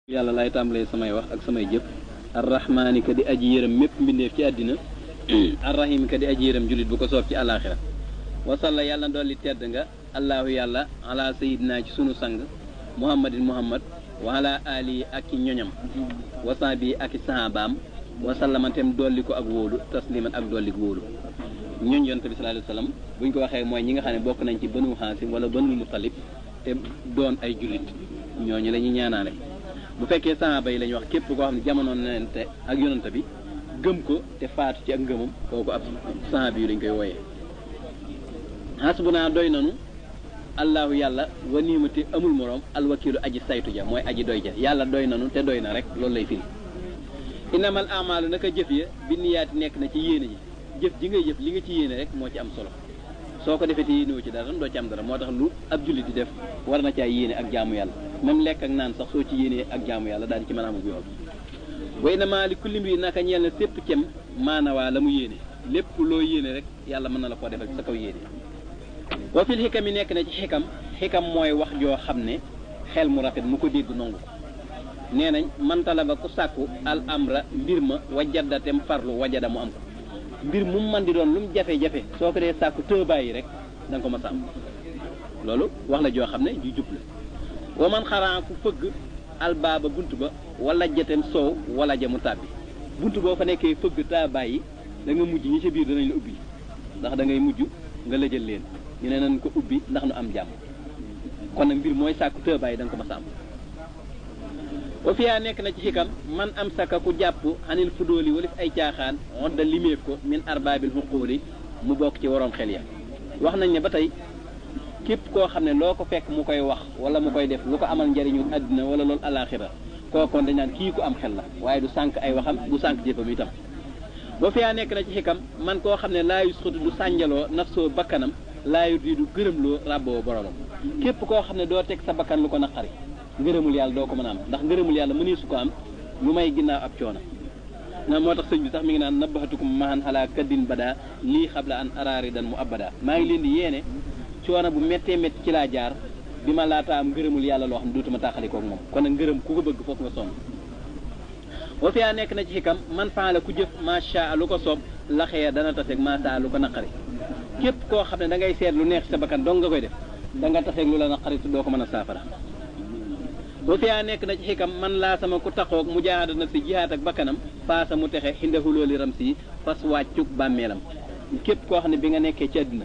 yàlla lay tàmbalee samay wax ak samay jëf arrahmaani ka di aji yërëm mépp mbindeef ci àddina arrahim ka di aji yërëm jullit bu ko soob ci àllaaxira wasalla yàlla dolli tedd nga allahu yàlla ala sayidina ci sunu sang muhammadin muhammad wa ala ali ak ci ñoñam wasan bi ak i sahabaam wasallamantem dolli ko ak wóolu tasliman ak dolli ko wóolu ñooñ yonte bi sallallahu alayhi wasallam buñ ko waxee mooy ñi nga xam ne bokk nañ ci banu xaasim wala banu mutalib te doon ay jullit ñooñu la ñuy ñaanaale bu fekkee sahaba yi la ñuy wax képp koo xam ne jamonoon nante ak yonante bi gëm ko te faatu ci ak ngëmam kooku ab sahaba yi lañ koy wooyee hasbuna doy nanu allahu yàlla wa niimati amul moroom alwakilu aji saytu ja mooy aji doy ja yàlla doy nanu te doy na rek loolu lay firi inamal amalu naka jëf ya bi niyaati nekk na ci yéene ji jëf ji ngay jëf li nga ci yéene rek moo ci am solo soo ko defee te yéenewoo ci dara doo ci am dara moo tax lu ab jullit di def war na caa yéene ak jaamu yàlla même lekk ak naan sax soo ci yéenee ak jaamu yàlla daal di ci mën a amug yool way na maa li kulli mbir naka ñeel na sépp cem maanawaa la mu yéene lépp loo yéene rek yàlla mën na la koo defal sa kaw yéene wa fil xikam yi nekk na ci xikam mooy wax joo xam ne xel mu rafet mu ko dégg nangu ko nee nañ mantala ba ku sàkku al amra mbir ma wajadatem farlu wajada mu am ko mbir mu man di doon lu mu jafe-jafe soo ko dee sàkku tëbaay yi rek da nga ko ma sàmm loolu wax la joo xam ne ju jub la wa man xaraa ku fëgg albaaba bunt ba wala jatem soow wala jamu tàbbi bunt boo fa nekkee fëgg taabaay yi da nga mujj ñi ca biir danañ la ubbi ndax da ngay mujj nga lëjal leen ñu ne nañ ko ubbi ndax nu am jàmm kon nag mbir mooy sàkku tëbaay yi da nga ko ma sàmm wa fiyaa nekk na ci xikam man am saka ku jàpp xanil fudóoli walif ay caaxaan odda liméef ko min arbaabil xuquuli mu bokk ci waroom xel ya wax nañ ne ba tey képp koo xam ne loo ko fekk mu koy wax wala mu koy def lu ko amal njariñu àddina wala loolu alaxira kookoon dañ naan kii ku am xel la waaye du sànq ay waxam du sànq jëfam itam wa fiyaa nekk na ci xikam man koo xam ne laayu suxutu du sànjaloo nafsoo bakkanam laayu di du gërëmloo ràbboo boromam képp koo xam ne doo teg sa bakkan lu ko naqari ngërëmul yàlla doo ko mën a am ndax ngërëmul yàlla mënee su ko am lu may ginnaaw ab coono na moo tax sëñ bi sax mi ngi naan nabaxatukum mahan xalaa kaddin bada lii xabla an araari dan mu abada maa ngi leen di yéene coono bu méttee métti ci laa jaar bi ma laata am ngërëmul yàlla loo xam ne dootuma tàqalikoog moom kon nag ngërëm ku ko bëgg foofu nga sonn wa fiyaa nekk na ci xikam man faala ku jëf macha lu ko soob laxee dana taseeg macha lu ko naqari képp koo xam ne da ngay seet lu neex sa bakkan dong nga koy def da nga taseeg lu la naqari te doo ko mën a saafara wa fiyaa nekk na ci xikam man laa sama ku taxoog mu jaahada na si jihaat ak bakkanam faasa mu texe xindahu looli ram si fas wàccug bàmmeelam képp koo xam ne bi nga nekkee ci àddina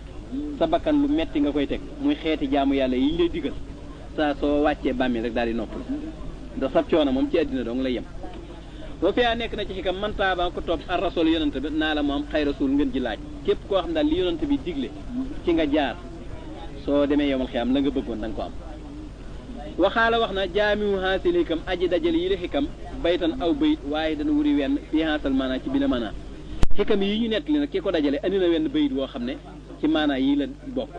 sa bakkan lu metti nga koy teg muy xeeti jaamu yàlla yi ñu lay digal saa soo wàccee bàmmeel rek daal di noppal ndax sab coono moom ci àddina dong lay yem wa fiyaa nekk na ci xikam man taaba ko topp ar rasul yonante bi naa la moom xay rasul ngeen ji laaj képp koo xam ne daal li yonante bi digle ci nga jaar soo demee yomal xiyaam la nga bëggoon da nga ko am waxaala wax na jaamiwu haasili kam aji dajale yi la xikam baytan aw bayit waaye dana wuri wenn fii haasal maanaa ci bi na maanaa xikam yi ñu nettali nag ki ko dajale andi na wenn bayit woo xam ne ci maanaa yi la bokk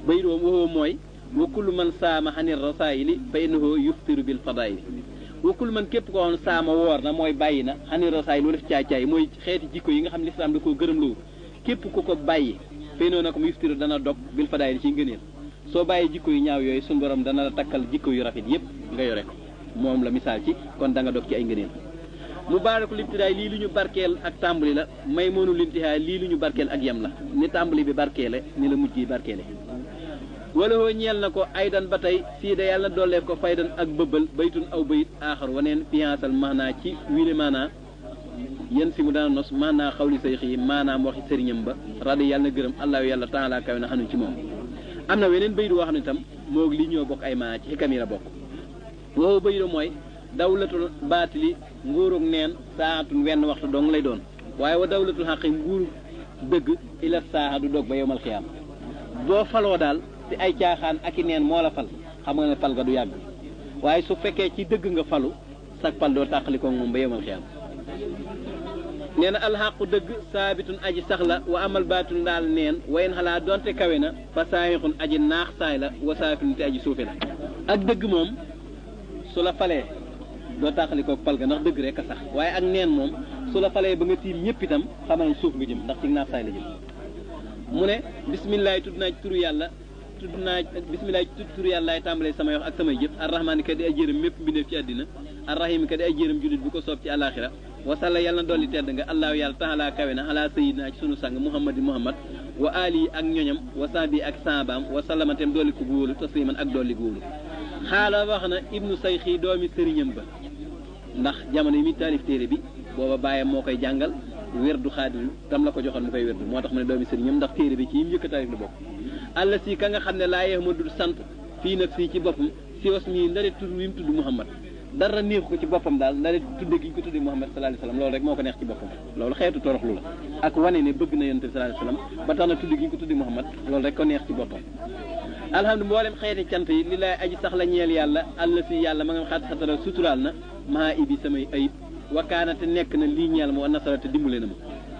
bayit woo waxoo mooy wa kullu man saama xanir rasaayili fa innahu yuftiru bil fadaayili wa kullu man képp koo xam saama woor na mooy bàyyi na xanir rasaayili lu def caay-caay mooy xeeti jikko yi nga xam ne lislaam da koo gërëm loo képp ku ko bàyyi fay noonu ko mu yuftiru dana dog bil fadaayili ci ngëneel soo bàyyi jikko yu ñaaw yooyu suñu borom dana la takkal jikko yu rafet yëpp nga yore ko moom la misaal ci kon da nga dog ci ay ngëneel mu baaraku libtidaay lii lu ñu barkeel ak tàmbali la may moonu lintihaay lii lu ñu barkeel ak yem la ni tàmbali bi barkeele ni la mujj yi barkeele wala hoo ñeel na ko aydan ba tey sii da yàlla na dooleef ko faydan ak bëbbal baytun aw bayit aaxar waneen fiansal maanaa ci wile maanaa yéen si mu dana nos maanaa xawli say xii maanaam waxi sëriñam ba radi yàlla na gërëm allahu yàlla taala kawe na xanu ci moom am na weneen bayit woo xam ne itam moog lii ñoo bokk ay maanaa ci xikam yi la bokk woowu bayit mooy dawlatul baatili nguurug neen saatun wenn waxtu dong lay doon waaye wa dawlatul xaqi nguurug dëgg ila saaxa du dog ba yowmal xiyaam boo faloo daal te ay caaxaan ak i neen moo la fal xam nga ne fal ga du yàgg waaye su fekkee ci dëgg nga falu sag fal doo tàqalikoo moom ba yowmal xiyaam nee na alxaqu dëgg saabitun aji sax la wa amal baatun daal neen wayen xalaa donte kawe na fa saayixun aji naax saay la wa saafilun te aji suufe la ak dëgg moom su la falee doo tàqalikoog fal ga ndax dëgg rek a sax waaye ak neen moom su la falee ba nga tiim ñëpp itam xamal suuf nga jëm ndax ci naax saay la jëm mu ne bisimilah tudd naa ci turu yàlla tudd naa bisimilah tur yàlla laay tàmbalee samay wax ak samay jëf arrahmaani ka di ay jërëm mépp mbindeef ci àddina arrahim ka di ay jërëm jullit bu ko soob ci àllaaxira wasalla yàlla na dolli tedd nga allaahu yàlla taala kawe na ala sayidina ci sunu sang muhammad wa ali ak ñoñam wa sahbi ak saabaam wa sallamatem dolli ko gu wóolu tasliman ak dolli gu wóolu xaala wax na ibnu sayxi doomi sëriñam ba ndax jamono yi muy taalif téere bi booba bàyyam moo koy jàngal werdu xaadir tam la ko joxoon mu koy werdu moo tax mu ne doomi sëriñam ndax téere bi ci yim njëkk a taalif la bokk àlla si ka nga xam ne laa yeex ma dul sant fii nag fii ci boppam si was mii ndare tudd wi mu tudd muhammad dara neex ko ci boppam daal ndare tudde gi ñu ko tudde muhammad sallallahu alayhi wasallam loolu rek moo ko neex ci boppam loolu xeetu toroxlu la ak wane ne bëgg na yonent bi sallallahu alayhi wasallam ba tax na tudde gi ñu ko tudde muhammad loolu rek ko neex ci boppam alhamdu mboolem xeeti cant yi li lay aji sax la ñeel yàlla àlla si yàlla ma nga xat xatara suturaal na maa ibi samay ayib wakaanate nekk na lii ñeel ma wa nasara te dimbale na ma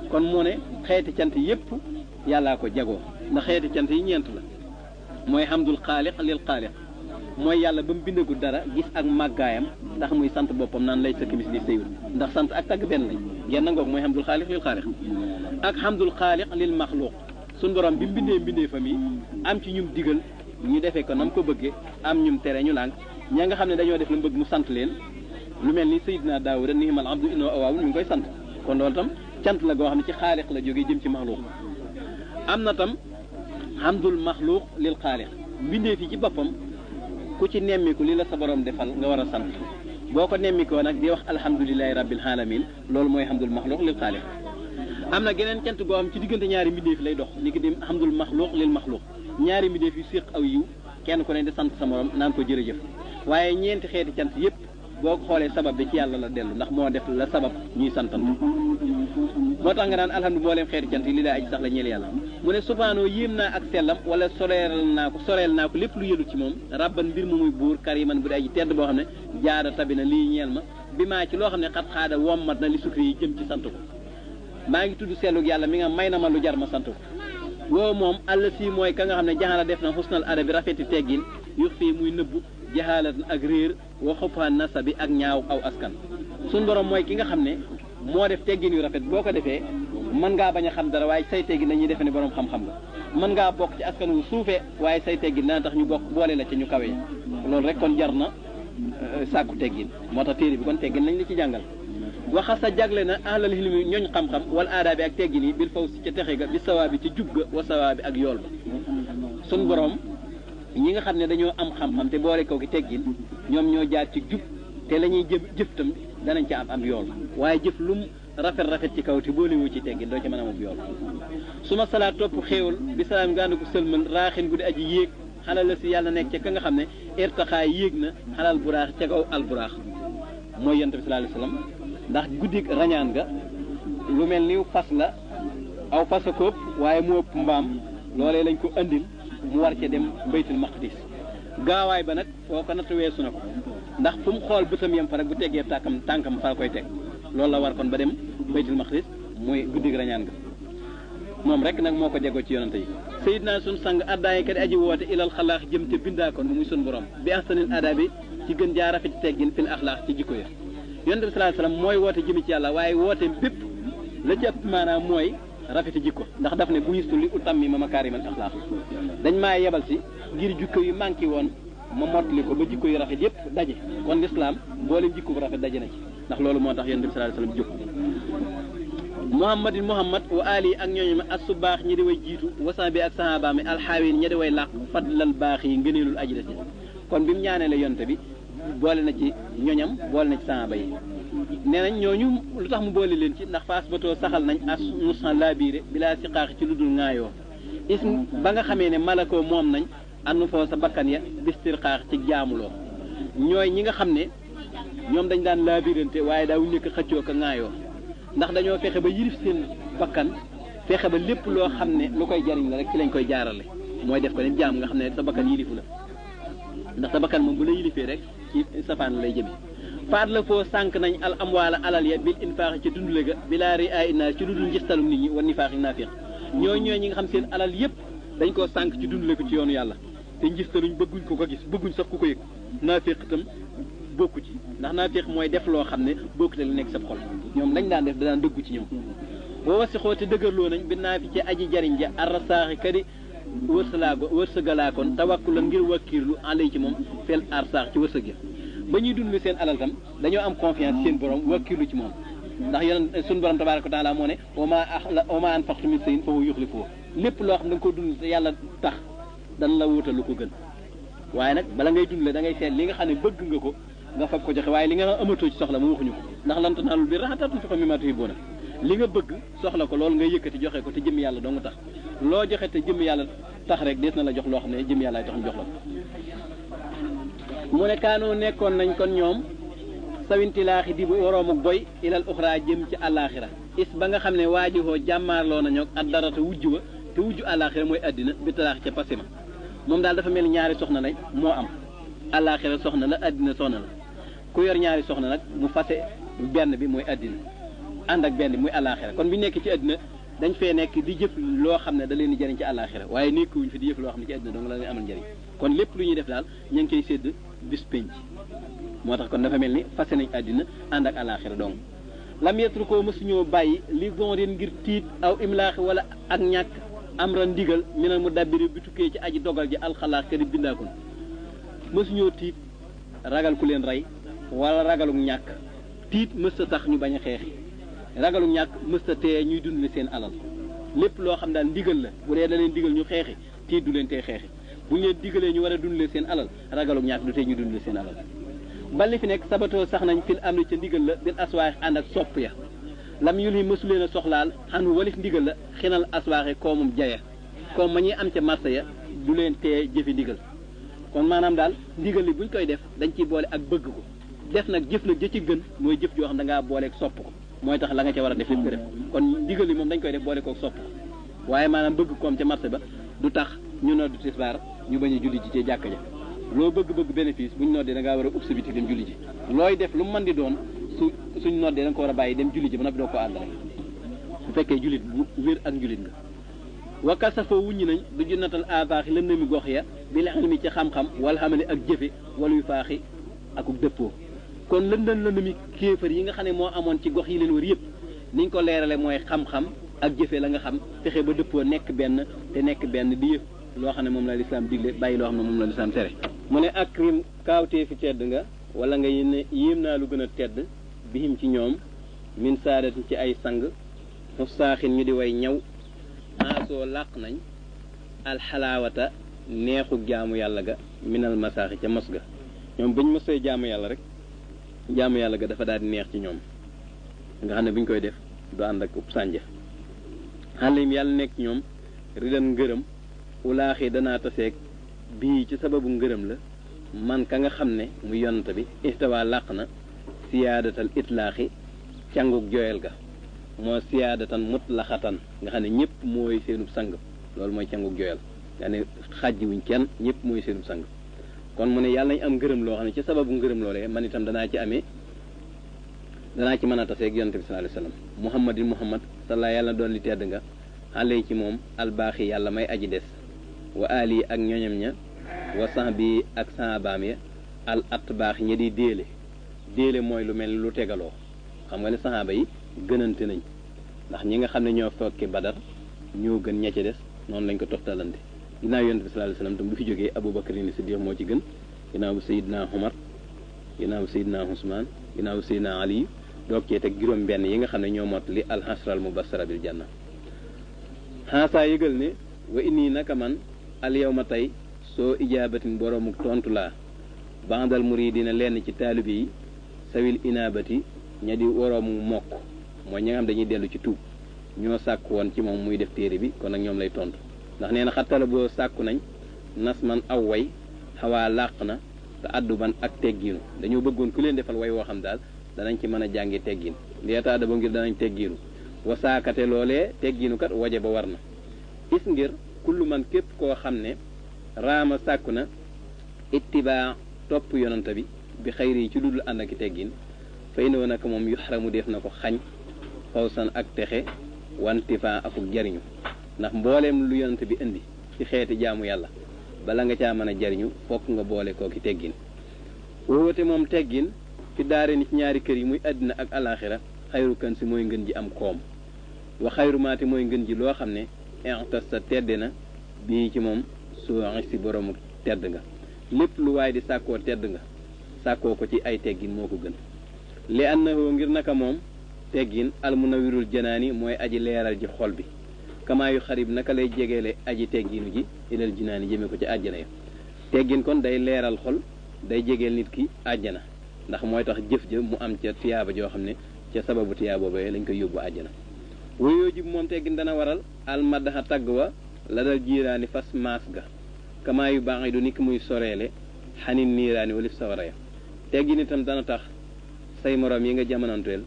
kon moo ne xeeti cant yépp yàllaa ko jagoo ndax xeeti cant yi ñeent la mooy hamdul xaaliq lil xaaliq mooy yàlla ba mu bindagul dara gis ak màggaayam ndax muy sant boppam naan lay sa kimis li séyul ndax sant ak tagg benn lañ genn ngoog mooy hamdul xaaliq lil xaaliq ak hamdul xaaliq lil maxluuq suñ borom bi mu bindee fa mi am ci ñum digal ñu defee ko nam ko bëggee am ñum tere ñu lànk ña nga xam ne dañoo def la mu bëgg mu sant leen lu mel ni Seydina Daawuda ni'mal abdu innahu awwaab mi ngi koy sant kon loolu tam cant la goo xam ne ci xaaliq la jógee jëm ci maxluuq am na tam hamdul maxluuq lil xaaliq mbindee fi ci boppam ku ci nemmiku li la sa borom defal nga war a sant boo ko nemmikoo nag di wax alhamdulilahi rabbil alamin loolu mooy hamdul maxluuq lil xaaliq am na geneen cant goo xam ci diggante ñaari mbindeef lay dox ni ki di hamdul maxluuq lil maxluuq ñaari mbindeef yu séq aw yiw kenn ku ne di sant sa morom naan ko jërëjëf waaye ñeenti xeeti cant yépp boo ko xoolee sabab bi ci yàlla la dellu ndax moo def la sabab ñuy santal moo tax nga naan alhamdu mbooleem xeeti cant yi li daa aji sax la ñeel yàlla mu ne subhaanoo yéem naa ak sellam wala soreel naa ko lépp lu yëlu ci moom rabban mbir mu muy buur kariman bu di aji tedd boo xam ne jaada tabi na lii ñeel ma bi maa ci loo xam ne xat xaada wommat na li sukri yi jëm ci sant ko maa ngi tudd sellug yàlla mi nga may na ma lu jar ma sant ko woo moom àll si mooy ka nga xam ne jaxala def na xusnal adabi rafeti teggin yux fii muy nëbbu jaxaalatan ak réer wa xubha nasabi ak ñaaw aw askan suñ borom mooy ki nga xam ne moo def teggin yu rafet boo ko defee mën ngaa bañ a xam dara waaye say teggin dañuy defe ne borom xam-xam nga mën ngaa bokk ci askan wu suufee waaye say teggin dana tax ñu bokk boole la ci ñu kawe loolu rek kon jar na sàkku teggin moo tax téere bi kon teggin lañ la ci jàngal waxa sa jagle na ahlal hilmi ñooñ xam-xam wala aadaa bi ak teggin yi bil faw si ca texe ga bi sawaa bi ci jub ga wa sawaa bi ak yool ba sun borom ñi nga xam ne dañoo am xam-xam te boole ko ki teggin ñoom ñoo jaar ci jub te la ñuy jëf tam danañ ca am yool waaye jëf lum rafet ci kaw te boolewu ci teggin doo ca mën a am yool su ma salaat topp xéewal bi salaam nga ànd ko sëlmal raaxin gu di aji yéeg xalal la si yàlla nekk ca ka nga xam ne irtaxaay yéeg na xalal buraax ca kaw al buraax mooy yonent bi sallallahu alayhi wasallam ndax guddik rañaan nga lu mel ni fas la aw fas a ko ëpp waaye mu ëpp mbaam loolee lañ ko andil mu war ca dem baytul maqdis gaawaay ba nag foo ko natt weesu na ko ndax fu mu xool bëtam yam fa rek bu teggee tànkam fa la koy teg loolu la war kon ba dem baytul maqdis muy guddig rañaan nga moom rek nag moo ko jegoo ci yonante yi sayidna sun sang addaayi kat aji woote ilal xalaax jëm te bindaakoon bu muy sun borom bi ahsanil adabi ci gën jaa rafet teggin fil axlaax ci jikko ya yonante bi sallallahu alayhi wasallam mooy woote jëmi ci yàlla waaye woote bépp la ci ëpp maanaam mooy rafeti jikko ndax daf ne bu yistu li utammi ma makaarimal axlaaq dañ maa yebal si ngir jikko yu manqué woon ma mottali ko ba jikko yu rafet yépp daje kon lislaam mboolem jikko bu rafet daje na ci ndax loolu moo tax yonent bi sallallahu alayhi wasallam jóg muhammad wa ali ak ñooñu ma as su baax ñi di way jiitu wasan bi ak sahaaba mi alxaawin ñi di way làq fadlal baax yi ngëneelul aji des kon bi mu ñaanee la yonent bi boole na ci ñoñam boole na ci sahaaba yi nee nañ ñooñu lu tax mu boole leen ci ndax faas batoo saxal nañ as nusan laabiire bilaa si xaax ci lu dul ŋaayoo ism ba nga xamee ne malakoo moom nañ annu foo sa bakkan ya bistir xaax ci jaamuloo ñooy ñi nga xam ne ñoom dañ daan laabirante waaye daaw nekk xëccoo ko ŋaayoo ndax dañoo fexe ba yilif seen bakkan fexe ba lépp loo xam ne lu koy jariñ la rek ci lañ koy jaarale mooy def ko ne jaam nga xam ne sa bakkan yilifu la ndax sa bakkan moom bu la yilifee rek ci safaan lay jëme faat la foo sànq nañ al amwaala alal ya bil infaax ci dundule ga bilaa ri ay naas ci lu dul ngistalum nit ñi wa nifaaxi naafiq ñooy ñi nga xam seen alal yépp dañ koo sànq ci dundule ko ci yoonu yàlla te ngistaluñ bëgguñ ko gis bëgguñ sax ku ko yëg naafiq itam bokku ci ndax naafiq mooy def loo xam ne bokku te li nekk sa xol ñoom lañ daan def da daan dëggu ci ñoom boo wasi xoote dëgërloo nañ bi naa fi ci aji jariñ ja arrasaaxi kadi wërsëgalaa kon tawakkulan ngir wakkiirlu alay ci moom fel arsaax ci wërsëg ya ba ñuy dund seen alal tam dañoo am confiance seen borom wakkiirlu ci moom ndax yonent suñu borom tabaaraka wa taala moo ne wa maa anfaqtum min shay'in fa huwa yukhlifuhu lépp loo xam da nga ko dund te yàlla tax dana la wutal lu ko gën waaye nag bala ngay dund le da ngay seet li nga xam ne bëgg nga ko nga fab ko joxe waaye li nga amatoo ci soxla mu waxuñu ko ndax lan tanaalul birra hattaa tunfiqu mimmaa tuhibbuuna li nga bëgg soxla ko loolu ngay yëkkati joxe ko te jëm yàlla dong tax loo joxe te jëm yàlla tax rek des na la jox loo xam ne jëm yàlla tax ñu jox la ko mu ne kaanoo nekkoon nañ kon ñoom sawintilaaxi di bu waroomu boy ilal uxra jëm ci àllaaxira is ba nga xam ne waajihoo jàmmaarloo nañoo ak dara te wujj wa te wujju àllaaxira mooy àddina bi talaax ca pasima moom daal dafa mel ñaari soxna lañ moo am àllaaxira soxna la àddina soxna la ku yor ñaari soxna nag mu fase benn bi mooy àddina ànd ak benn bi muy àllaaxira kon bi nekk ci àddina dañ fee nekk di jëf loo xam ne da leen di jëriñ ci àllaaxira waaye nekkuwuñ fi di jëf loo xam ne ci àddina dong la leen amal njëriñ kon lépp lu ñuy def daal ñu ngi koy sédd bis penc moo tax kon dafa mel ni fase nañ àddina ànd ak àllaaxira dong lam yetru koo mësuñoo bàyyi li gonrin ngir tiit aw imlaaxi wala ak ñàkk am ran ndigal minal mu dabbiri bi tukkee ci aji dogal ji alxalaax ka di bindaakon mësuñoo tiit ragal ku leen rey wala ragaluk ñàkk tiit mësta tax ñu bañ a xeexi ragaluk ñàkk mësta tee ñuy dundale seen alal lépp loo xam daal ndigal la bu dee da leen digal ñu xeexi tiit du leen tee xeexi bu ñu leen digalee ñu war a dundale seen alal ragaluk ñàkk du tee ñu dundale seen alal bal li fi nekk sabatoo sax nañ fil am ca ndigal la bil aswaax ànd ak sopp ya lam yu li mësu leen a soxlaal xanu walif ndigal la xinal aswaaxe koomum jaya koom ma ñuy am ca marché ya du leen tee jëfi ndigal kon maanaam daal ndigal li buñ koy def dañ ciy boole ak bëgg ko def nag jëf nag jë ci gën mooy jëf joo xam da ngaa booleeg sopp ko mooy tax la nga ca war a def lépp nga def kon ndigal li moom dañ koy def boole koog sopp ko waaye maanaam bëgg koom ca marché ba du tax ñu noddu tisbaar ñu bañ a julli ji ci jàkka ja loo bëgg-bëgg bénéfice buñ noddee da ngaa war a ub sa biti dem julli ji looy def lu mu mën di doon suñ noddee da nga ko war a bàyyi dem julli ji ba noppi doo ko àndale su fekkee jullit bu wér ak jullit nga wakka sa foo wuññi nañ du junnatal avaaxi lëndami gox ya bi la ilmi ci xam-xam wala xamali ak jëfe waluy faaxi akuk dëppoo kon lëndami kéefar yi nga xam ne moo amoon ci gox yi leen wër yëpp niñ ko leerale mooy xam-xam ak jëfe la nga xam fexe ba dëppoo nekk benn te nekk benn di yëf loo xam ne moom la lislaam digle bàyyi loo xam ne moom la lislaam tere mu ne akrim kaawtee fi tedd nga wala nga ne yéem naa lu gën a tedd bihim ci ñoom min saadati ci ay sang mu saaxin ñu di way ñaw aasoo làq nañ alxalaawata neexu jaamu yàlla ga minal masaaxi ca mos ga ñoom buñ mosee jaamu yàlla rek jaamu yàlla ga dafa daal di neex ci ñoom nga xam ne buñ koy def du ànd ak ub sànja xalim yàlla nekk ci ñoom ridan ngërëm ulaaxi danaa taseeg bii ci sababu ngërëm la man ka nga xam ne mu yonent bi istawa làq na siyaadatal itlaaxi canguk joyal ga moo siyaadatan mutlaxatan nga xam ne ñëpp mooy seenub sang loolu mooy canguk joyal nga ne xàjji wuñ kenn ñëpp mooy seenub sang kon mu ne yàlla nañ am ngërëm loo xam ne ci sababu ngërëm loolee man itam danaa ci mën a taseeg yonent bi sallallahu alayhi wasallam muhammadin muhammad salla yàlla na doon li tedd nga xale ci moom albaaxi yàlla may aji des wa ali ak ñoñam ña wa sahbi ak sahabaam ya al atbaax ña di déele mooy lu mel lu tegaloo xam nga ne sahaaba yi gënante nañ ndax ñi nga xam ne ñoo fekki badar ñoo gën ña ca des noonu lañ ko toftalante ginnaaw yonent bi sallallahu alayhi wasallam tam bu fi jógee Abubakar ni Siddiq moo ci gën ginnaaw bu Seydina Umar ginnaaw bu Seydina Usmaan ginnaaw bu Seydina Ali doog cee teg juróom benn yi nga xam ne ñoo mottali alxasral mubassara bil janna xaasaa yëgal ne wa inni naka man al yawma tey soo ijaabatin boroomu tontu laa bandal muridina lenn ci taalibe yi sawil inaabati ña di waroomu mokk mooy ñi nga xam dañuy dellu ci tuub ñoo sàkku woon ci moom muy def téere bi kon nag ñoom lay tontu ndax nee na xattala boo sàkku nañ nas man aw way xawaa làq na te addu ban ak teggiinu dañoo bëggoon ku leen defal way woo xam daal danañ ci mën a jàngi teggiin ndeeta adda ba ngir danañ teggiinu wasaakate loolee teggiinu kat waje ba war na is ngir kullu man képp koo xam ne raama sàkku na ittibaa topp yonanta bi bi xayri yi ci ludul ànd ak teggiin fay noo naka moom yu xaramu def na ko xañ fawsan ak texe wantifaa akuk jariñu ndax mbooleem lu yonante bi indi ci xeeti jaamu yàlla bala nga caa mën a jariñu fokk nga boole kooki teggin woote moom teggin fi daare ni ci ñaari kër yi muy àddina ak alaxira xayru kan si mooy ngën ji am koom wa xayru maati mooy ngën ji loo xam ne intas sa tedde na bii ci moom su si boroomu tedd nga lépp lu waay di sàkkoo tedd nga sàkkoo ko ci ay teggin moo ko gën li annahu ngir naka moom teggin almunawirul janaani mooy aji leeral ji xol bi kamaayu xarib naka lay jegeele aji tegginu ji ilal jinaani jëme ko ci àjjana ya teggin kon day leeral xol day jegeel nit ki àjjana ndax mooy tax jëf ja mu am ca tiyaaba joo xam ne ca sababu tiyaaba boobee lañ koy yóbbu àjjana wuyoo ji moom teggin dana waral almadaxa tagg wa la dal jiiraani fas maas ga kamaayu baax du nit ki muy soreele xanin niiraani walif sawara ya teggin itam dana tax say morom yi nga jamonanteel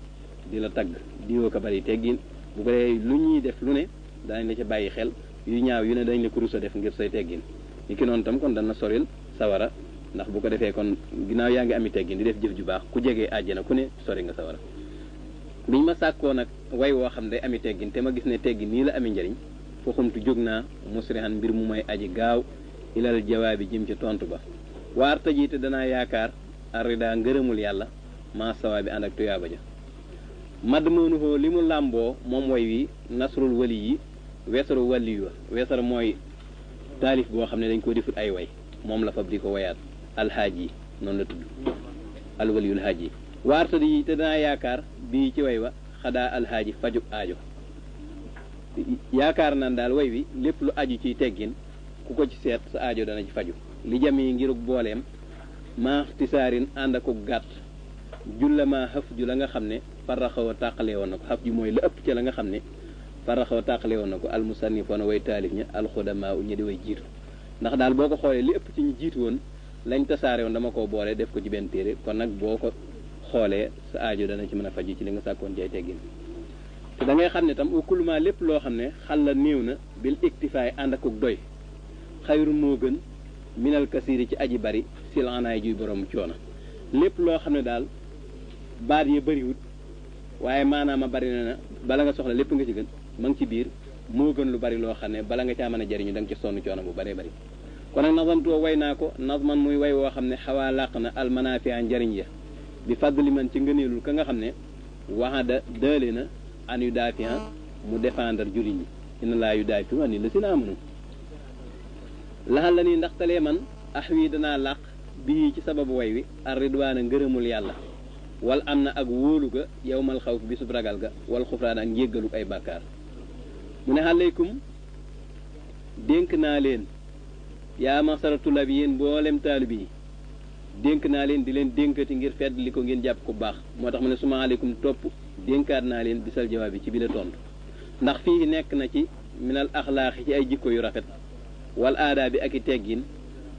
di la tagg diwoo ko bari teggin bu ko dee lu ñuy def lu ne daañ la ca bàyyi xel yu ñaaw yu ne dañ la ko rusa def ngir say teggin ni ki noonu tam kon dana soril sawara ndax bu ko defee kon ginnaaw yaa ngi ami teggin di def jëf ju baax ku jegee àjjana ku ne sori nga sawara biñ ma sàkkoo nag way woo xam day ami teggin te ma gis ne teggin nii la ami njariñ foo xumtu jóg naa musrihan mbir mu may aji gaaw ilal jawaabi jëm ci tontu ba waar taji te danaa yaakaar arrida ngërëmul yàlla maa sawa bi ànd ak tuyaaba ja madd moonuhoo li mu làmboo moom way wi nasrul wali yi weesaru wali wa weesar mooy taalif boo xam ne dañ ko defut ay way moom la fab di ko wayaat alxaaj yi noonu la tudd alwaliyul xaaj yi waarta yi te danaa yaakaar bii ci way wa xadaa alxaaji fajub aajo yaakaar naan daal way wi lépp lu aju ciy teggin ku ko ci seet sa aajo dana ci faju li jam yi ngirug booleem maa tisaarin ànd akuk gàtt jullama xëf ju la nga xam ne faraxaw a tàqale woon na ko xëf ju mooy la ëpp ca la nga xam ne faraxaw a tàqale woon na ko almusannifoona way taalif ña alxudamaa u ñi di way jiitu ndax daal boo ko xoolee li ëpp ci ñu jiitu woon lañ tasaare woon dama koo boole def ko ci benn téere kon nag boo ko xoolee sa aajo dana ci mën a faju ci li nga sàkkoon jay teggin te da ngay xam ne tam ukuluma lépp loo xam ne xal la néew na bil iktifaay ànd akuk doy xayru moo gën minal kasiri ci aji bari silanaay juy borom coono lépp loo xam ne daal baat yi bëriwut waaye maanaam a bari na bala nga soxla lépp nga ci gën ma ngi ci biir moo gën lu bari loo xam ne bala nga caa mën a jariñu da nga ci sonn coono bu baree bari kon nag nazamtuwoo way naa ko nazman muy way woo xam ne xawaa làq na almanafia njariñ ya bi fàddali man ci ngëneelul ka nga xam ne waxada dële na an yu daafian mu défendre jullit ñi ina laa yu daafi an ni la si na amunu laxal la nii ndaxtalee man ax wii danaa làq bii ci sababu way wi ar ridwaana ngërëmul yàlla wal am na ak wóolu ga yowmal xawf bisub ragal ga wal xufraan ak njéggaluk ay bàkkaar mu ne aleykum dénk naa leen yaa masara tulab yéen mboolem taalib yi dénk naa leen di leen dénkati ngir fedd li ko ngeen jàpp ko baax moo tax mu ne suma aleykum topp dénkaat naa leen bisal jawaab bi ci bi la tontu ndax fii nekk na ci minal axlaaxi ci ay jikko yu rafet wal aadaa bi ak i teggin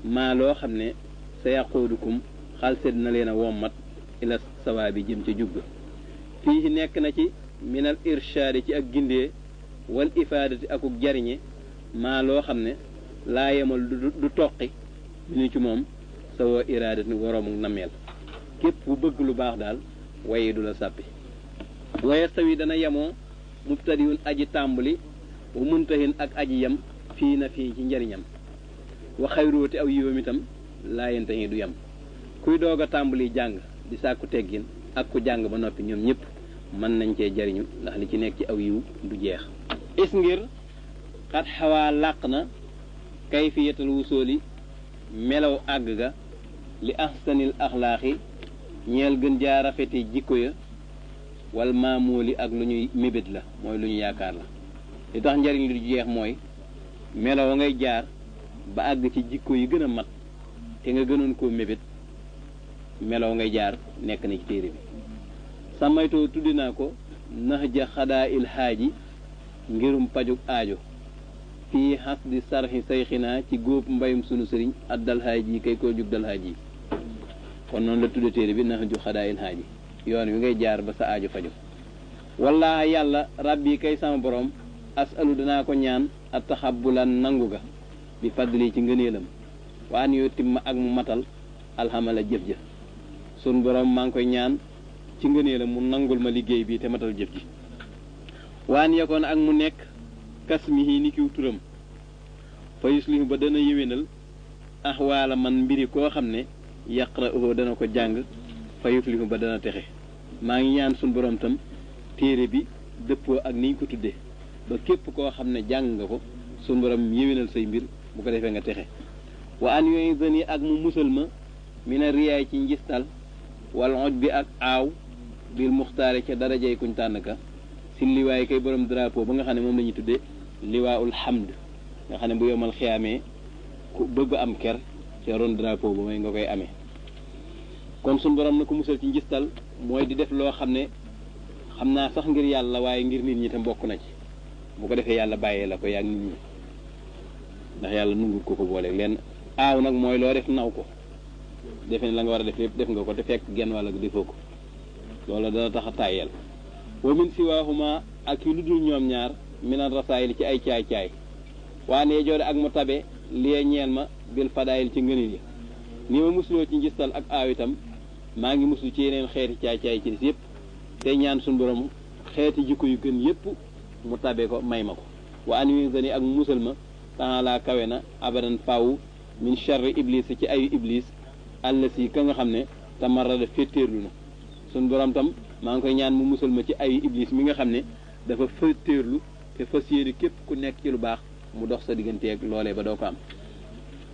maa loo xam ne sa yaqoodukum xalsed na leen a wommat ila sawaa bi jëm ca jubba fii nekk na ci minal irshaadi ci ak gindee wal ifaadati akuk jariñe maa loo xam ne laa yemal du toqi minu ci moom sa woo iraadati waroomu nameel képp bu bëgg lu baax daal waye du la sàppi waye sawi dana yemoo mubtadiwun aji tàmbali wa muntahin ak aji yem fii na fii ci njariñam wa xayrooti aw yiwam itam laa yentahi du yem kuy doog a tàmbali jàng di sàkku teggin ak ku jàng ba noppi ñoom ñëpp mën nañ cee jariñu ndax li ci nekk ci aw yiw du jeex is ngir xat xawaa làq na kayfiyatal wusooli melaw àgg ga li ahsanil axlaaxi ñeel gën jaa rafeti jikko ya wal maamooli ak lu ñuy mébét la mooy lu ñu yaakaar la li tax njariñ li du jeex mooy melaw ngay jaar ba àgg ci jikko yi gën a mat te nga gënoon koo mébét melaw ngay jaar nekk na ci téere bi sàmmaytoo tuddi naa ko nax ja xadaa il xaaji ngirum pajug aajo fii xas di sarxi sayxinaa ci góob mbayum sunu sëriñ ak dalxaaj yi kay koo jug dalxaaj yi kon noonu la tudde téere bi nax ju xadaa il xaaji yoon wi ngay jaar ba sa aajo faju wallaahi yàlla rabbi kay sama borom asalu danaa ko ñaan a taxabulan nangu ga bi fadli ci ngëneelam waan yoo timma ak mu matal alxamala jëf ja sun borom maa ngi koy ñaan ci ngëneelam mu nangul ma liggéey bi te matal jëf ji waan yekoon ak mu nekk kasmihi ni kiw turam fa yuslihu ba dana yéwénal axwaala man mbiri koo xam ne yaqra'uhu dana ko jàng fa yuflihu ba dana texe maa ngi ñaan sun borom tam téere bi dëppoo ak niñ ko tuddee ba képp koo xam ne jàng nga ko sun borom yéwénal say mbir bu ko defee nga texe wa an yooyu zani ak mu musal ma mina riyaay ci njistal wal oj bi ak aaw bil muxtaare ca darajay kuñ tànn ka si liwaay kay borom drapeau ba nga xam ne moom la ñuy tuddee liwaaul hamd nga xam ne bu yomal xiyaamee ku bëgg am ker ca ron drapeau ba may nga koy amee kon suñ borom na ko musal ci njistal mooy di def loo xam ne xam naa sax ngir yàlla waaye ngir nit ñi tam bokk na ci bu ko defee yàlla bàyyee la ko yaag nit ñi ndax yàlla nungul ko booleeg leen aaw nag mooy loo def naw ko defe ne la nga war a def lépp def nga ko te fekk genn wàll gi defoo ko loolu dana tax a tàyyeel wa min siwaahuma ak yu lu dul ñoom ñaar minan rasaayil ci ay caay-caay waa nee joode ak mu tabe liee ñeel ma bil fadaayil ci ngënil yi ni ma musuloo ci njistal ak aaw itam maa ngi musul ci yeneen xeeti caay-caay ci des yëpp tey ñaan suñu borom xeeti jikko yu gën yëpp mu tabe ko may ma ko wa an wi zani ak musal ma taala kawe na abadan faw min charri iblis ci ayu iblis àll si ka nga xam ne tamarada féttéerlu na suñ borom tam maa ngi koy ñaan mu musal ma ci ayu iblis mi nga xam ne dafa féttéerlu te fas yéene képp ku nekk ci lu baax mu dox sa digganteeg loolee ba doo ko am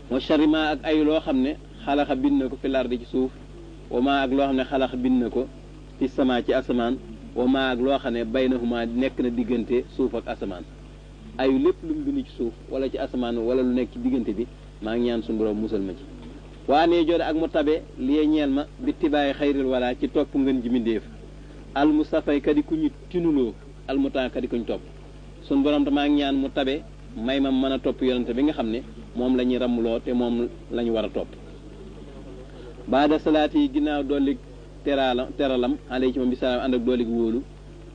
wa charri ma ak ayu loo xam ne xalaxa bind na ko fi lardi ci suuf wa ma ak loo xam ne xalaxa bind na ko fi sama ci asamaan wa ma ak loo xam ne baynahuma nekk na diggante suuf ak asamaan ayu lépp lu mu bind ci suuf wala ci asamaan wala lu nekk ci diggante bi maa ngi ñaan suñu borom musal ma ci waa nee joode ak mu tabe liee ñeel ma bitti bàyyi xayril wala ci topp ngën ji mindéef al mustafay kadi ku ñu tinuloo al mutaan kadi ku ñu topp suñu borom te maa ngi ñaan mu tabe may ma mën a topp yonente bi nga xam ne moom la ñuy ramuloo te moom la ñu war a topp baada salaat yi ginnaaw dollig teralam alay ci moom bi salaam ànd ak dollig wóolu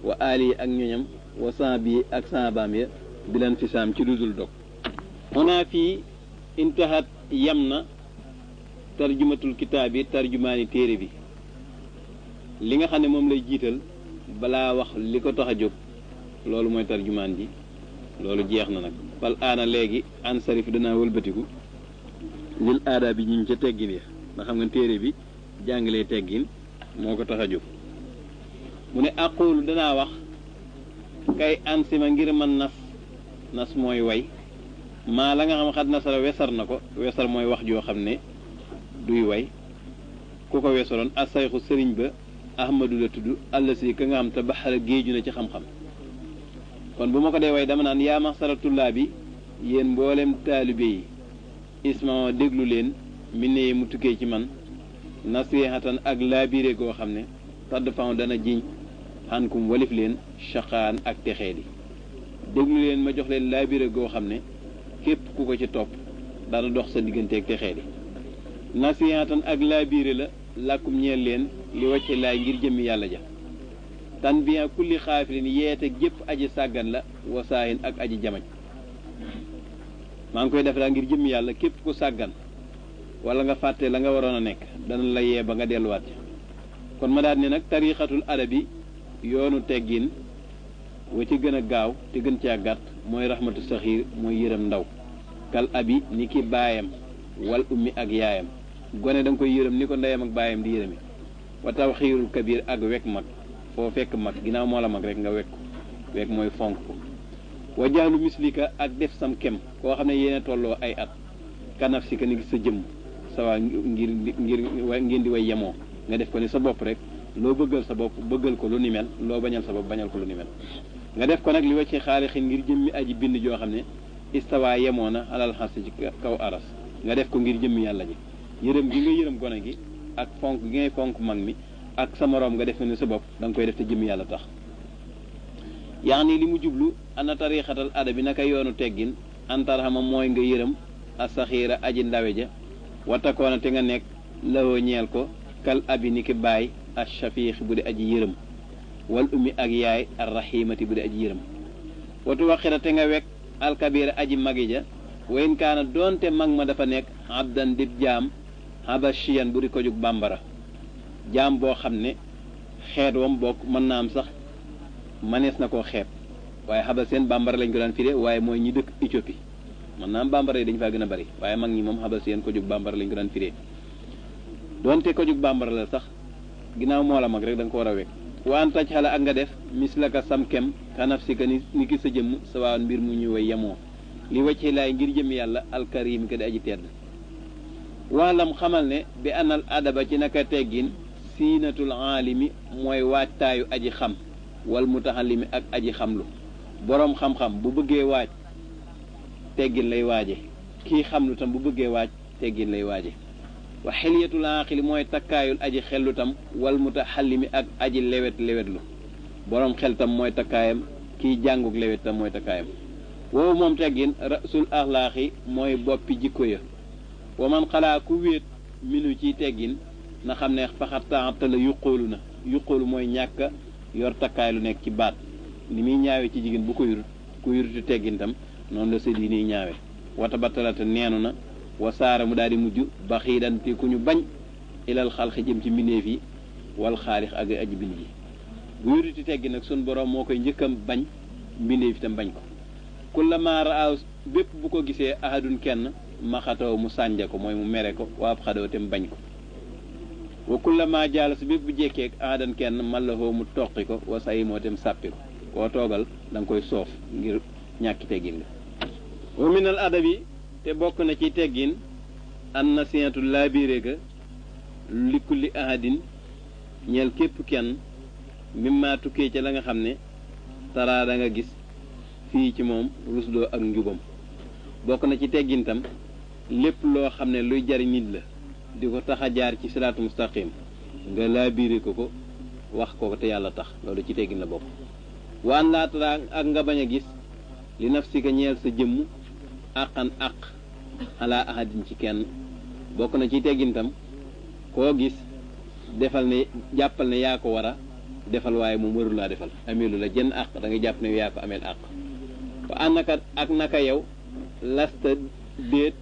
wa aali ak ñoñam wa san bi ak sanbaam ya bilan fi saam ci dudul dog ona fii intahat yam na tarjumatul kitaab bi tarjumaani téere bi li nga xam ne moom lay jiital balaa wax li ko tax a jóg loolu mooy tarjumaan ji loolu jeex na nag fal aana léegi ansarif danaa wëlbatiku lil aada bi ñu ca teggin ya nga xam nga téere bi jàngalee teggin moo ko tax a jóg mu ne aqulu danaa wax kay ansima ngir man nas mooy way maa la nga xam xat nasara wesar na ko wesar mooy wax joo xam ne duy way ku ko wesaroon asayxu sëriñ ba ahmadu la tudd àll si ka nga xam te baxara géeju na ci xam-xam kon bu ma ko dee way dama naan yaa maxsara tullaa bi yéen mboolem taalibe yi isma déglu leen mi ne mu tukkee ci man nasihatan ak laabire goo xam ne tadd fan dana jiñ xankum walif leen chaqaan ak texee di déglu leen ma jox leen laabire goo xam ne képp ku ko ci topp dana dox sa digganteeg texee di nasihatan ak laabire la làkkum ñeel leen li wàcce laay ngir jëmmi yàlla ja tan bien kulli xaafirin yeete jépp aji sàggan la wasaahin ak aji jamaj maa ngi koy def daal ngir jëmmi yàlla képp ku sàggan wala nga fàtte la nga waroon a nekk dana la yee ba nga delluwaat kon ma daal ne nag tariixatul adabi yoonu teggin wa ci gën a gaaw te gën caa gàtt mooy rahmatu saxiir mooy yërëm ndaw kal abi ni ki baayam wal ummi ak yaayam gone da nga koy yërëm ni ko ndeyam ak baayam di yërëmi wa tawxiirul kabir ak wekk mag foo fekk mag ginnaaw moo la mag rek nga wekk ko wekk mooy fonk ko wa jaalu mislika ak def sam kem koo xam ne yéene tolloo ay at kanaf si ka ni sa jëmm sawa ngeen di way yemoo nga def ko ni sa bopp rek loo bëggal sa bopp bëggal ko lu ni mel loo bañal sa bopp bañal ko lu ni mel nga def ko nag li wacci xaalixin ngir jëmmi aji bind joo xam ne istawa yemoo na alal xas ci kaw aras nga def ko ngir jëmmi yàlla ji yërëm gi nga yërëm gone gi ak fonk gi ngay fonk mag mi ak sa moroom nga def ko ni sa bopp da nga koy def te jëmmi yàlla tax yaa ni li mu jublu ana tariixatal adabi naka yoonu teggin antarxama mooy nga yërëm asaxiira aji ndawe ja watakoona te nga nekk lawoo ñeel ko kal abi ni ki baay ashafiix bu di aji yërëm wal ummi ak yaay arrahimati bu di aji yërëm watu waxira te nga wekk alkabira aji magi ja wayn kaana doonte mag ma dafa nekk abdan dib jaam habashiyan bu di ko jug bambara jaam boo xam ne xeet wam bokk mën naa am sax manees na koo xeeb waaye habaseen bambara lañ ko daan firé waaye mooy ñi dëkk Éthiopie mën naa am bambara yi dañu faa gën a bari waaye mag ñi moom habaseen ko jug bambara lañ ko daan firé doonte ko jug bambara la sax ginnaaw moo la mag rek da nga ko war a wekk waan taj xala ak nga def mislaka sam kem kanaf si ka ni ki sa jëmm sa waan mbir mu ñu way yemoo li wacci laay ngir jëm yàlla alkarim ka di aji tedd waalam xamal ne bi anal adaba ci naka teggin siinatul aalimi mooy waajtaayu aji xam wal mutaxallimi ak aji xamlu boroom xam-xam bu bëggee waaj teggin lay waaje kii xamlu tam bu bëggee waaj teggin lay waaje wa xilyatul aaqili mooy takkaayul aji xellu tam wal mutaxallimi ak aji lewetlu boroom xel tam mooy takkaayam kii jànguk lewet tam mooy takkaayam woowu moom teggin rasul axlaaqi mooy boppi jikko ya wa man xalaa ku wéet minu ci teggin na xam ne faxataata la yuqóolu mooy ñàkk yor takkaay lu nekk ci baat ni muy ñaawe ci jigéen bu ko yurut ku yuruti teggin tam noonu la sëdd yi niy ñaawe wata battalata neenu na wa saara mu daal di mujj ba xiidante ku ñu bañ ilal xalqi jëm ci mbindeef yi wal xaalix ak aji bind yi bu yuruti teggin nag sun borom moo koy njëkkam bañ mbindeef itam bañ ko kullama raaw bépp bu ko gisee ahadun kenn maxataw mu sànja ko mooy mu mere ko waab xadaw te mu bañ ko wa kullama jaalas bépp bu jekkeek ahadan kenn mallahoo mu toqi ko wa sayi moo tem sàppi ko koo toogal da nga koy soof ngir ñàkki teggin nga wa minal adabi te bokk na ci teggin an nasihatu laabiré ga li kulli ahadin ñeel képp kenn mimma tukkee ca la nga xam ne taraa da nga gis fii ci moom rusdoo ak njubam bokk na ci teggintam lépp loo xam ne luy jariñ nit la di ko tax a jaar ci siraatu mustaqim nga laabiré ko wax ko te yàlla tax loolu ci teggin la bokk waan laa taraa ak nga bañ a gis li nafsika ñeel sa jëmm àqan àq ala ahadin ci kenn bokk na ci teggintam koo gis defal ne jàppal ne yaa ko war a defal waaye moom warul laa defal ameelu la jën àq da nga jàpp ne yaa ko ameel àq wa ànnaka ak naka yow lasta déet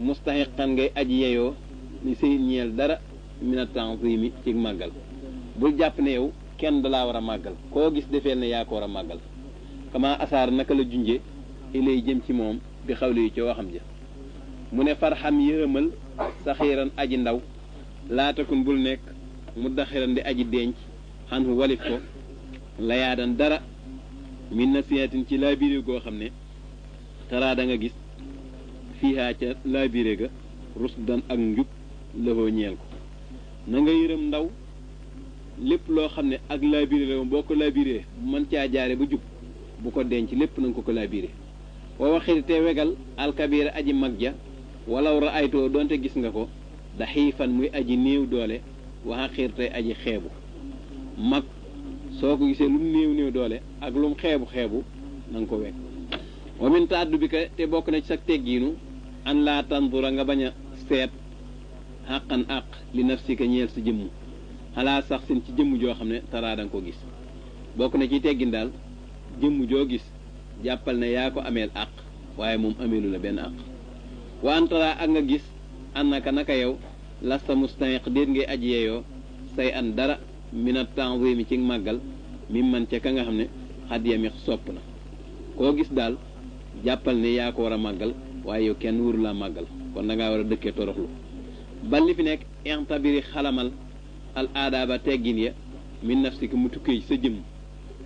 mustaxiqan ngay aji yeyoo li sëy ñeel dara mina tanzimi ci màggal bul jàpp ne yow kenn dalaa war a màggal koo gis defeel ne yaa ko war a màggal kama asaar naka la junje ilay jëm ci moom bi xawli yi ci waxam ja mu ne farxam yërëmal saxiiran aji ndaw laatakun bul nekk mu daxiran di aji denc xan fu walif ko layaadan dara min nasihatin ci laabiré goo xam ne taraa da nga gis fiihaa ca laabiré ga rusdan ak njub lafoo ñeel ko na nga yërëm ndaw lépp loo xam ne ak laabiré la boo ko laabiré mën caa jaare ba jub bu ko denc lépp na nga ko laabiré wa waxil te wegal alkabira aji mag ja walaw ra aytoo doonte gis nga ko da xiifan muy aji néew doole waxa xiir tey aji xeebu mag soo ko gisee lu mu néew doole ak lu mu xeebu na nga ko wekk wa min taaddu bi ka te bokk na ci sa teggiinu an laa tandura nga bañ a seet xàqan àq li nafsika ñeel sa jëmm xalaa sax seen ci jëmm joo xam ne taraa da nga ko gis bokk na ci teggin daal jëmm joo gis jàppal ne yaa ko ameel àq waaye moom ameelu la benn àq wa antara ak nga gis annaka naka yow lasta mustahiq déet ngay aji yeeyoo say an dara mina tanzimi ci màggal mi man ca ka nga xam ne xad yami sopp na koo gis daal jàppal ne yaa ko war a màggal waaye yow kenn wuru laa màggal kon da ngaa war a dëkkee toroxlu bal li fi nekk intabiri xalamal al aadaaba teggin ya min nafsika mu tukkee sa jëmm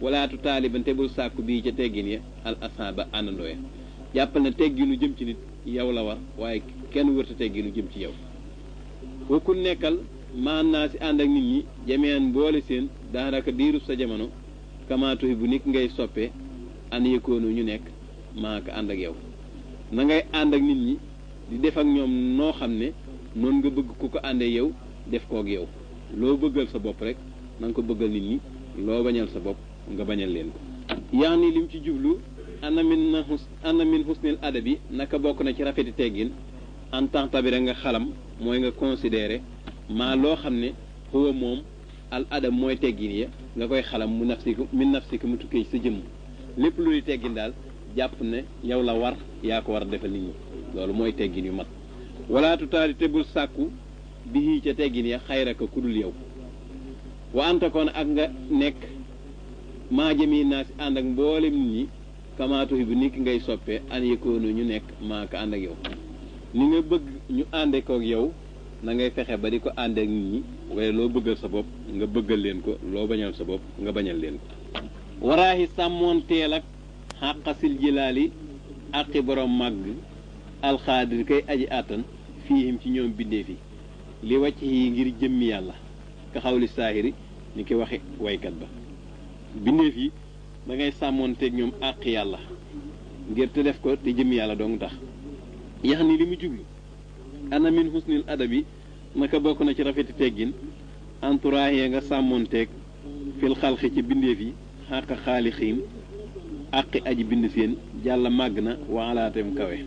walaatu taaliban te bul sàkku bii ca teggin ya al asaba àndandoo ya jàppal ne tegginu jëm ci nit yow la war waaye kenn wërta tegginu jëm ci yow wakul nekkal maan naa si ànd ak nit ñi jameen boole seen daanaka diirub sa jamono kamaatuhi bu nit ngay soppee an yëkkoonu ñu nekk maaka ànd ak yow na ngay ànd ak nit ñi di def ak ñoom noo xam ne noonu nga bëgg ku ko àndee yow def kook yow loo bëggal sa bopp rek na nga ko bëggal nit ñi loo bañal sa bopp nga bañal leen ko yaa ni lim ci jublu ana min husnil adabi naka bokk na ci rafeti teggin en tant tabira nga xalam mooy nga considéré maa loo xam ne huwa moom al adab mooy teggin ya nga koy xalam mu nafsiku min nafsika mu tukkee sa jëmm lépp luy teggin daal jàpp ne yow la war yaa ko war a defal nit ñi loolu mooy teggin yu mat walaatu taali te bul sàkku bi ca teggin ya xayraka ku dul yow wa anta koon ak nga nekk maa jëmi naa si ànd ak mboolem nit ñi kamaatuhi bu nit ki ngay soppee an yëkkoonu ñu nekk maa ko ànd ak yow ni nga bëgg ñu àndee kook yow na ngay fexe ba di ko àndee ak nit ñi waaye loo bëggal sa bopp nga bëggal leen ko loo bañal sa bopp nga bañal leen ko waraahi sàmmoon teel ak xàqasil jilaali àqi borom màgg alxaadir kay aji àttan fiihim ci ñoom bindee fi li wàcc yi ngir jëmmi yàlla ka xawli saahiri ni ki waxe waykat ba bindeef yi da ngay sàmmoonteeg ñoom àq yàlla ngir te def ko te jëmmi yàlla dong tax yax ni li mu jublu ana min husnil adabi naka bokk na ci rafeti teggin entourage nga sàmmoonteeg fil xalqi ci bindeef yi xàq xaalixiim àqi aji bind seen jàlla màgg na waalaateem kawe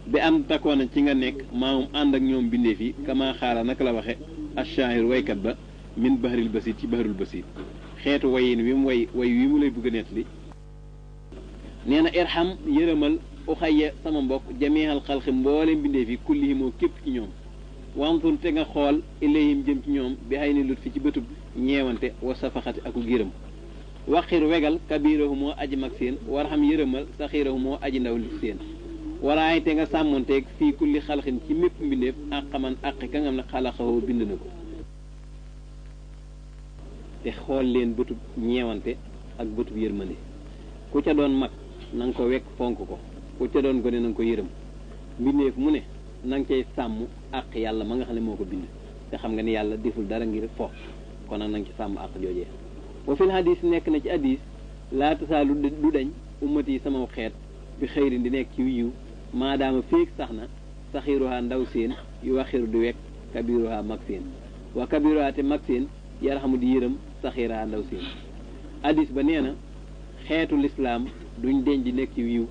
bi an takkoona ci nga nekk maamum ànd ak ñoom bindeef yi kama xaala naka la waxe ash-shaahir waykat ba min bahril basit ci bahrul basit xeetu wayin wi mu way wi mu lay bëgg a nettali nee na irham yërëmal uxayya sama mbokk jamiihal xalqi mboole mbindeef yi kullihimoo képp ci ñoom wantul te nga xool ilayhim jëm ci ñoom bi xay ni lut fi ci bëtub ñeewante wa safaxati aku giram waxir wegal kabirahu moo aji mag seen warxam yërëmal saxirahu moo aji ndaw li seen waraay te nga sàmmonteeg fii kulli xalqin ci mépp mbindeef ak xaman aqi ka nga xam ne xalaxawoo bind na ko te xool leen bëtub ñeewante ak bëtub yërmande ku ca doon mag na nga ko wekk fonk ko ku ca doon gone na nga ko yërëm mbindeef mu ne na nga cay sàmm àq yàlla ma nga xam ne moo ko bind te xam nga ni yàlla deful dara ngir fo kon nag na nga ci sàmm àq joojee wa fil hadis nekk na ci hadis laa tasaalu du dañ ummat yi sama xeet bi xëyrin di nekk ci yiw maadaama féeg sax na saxiruha ndaw seen yu waxiru di wekk kabiruha mag seen wa kabiruha te mag seen yarxamu di yërëm saxiruha ndaw seen hadis ba nee na xeetu lislaam duñ deñ di nekk ci yiw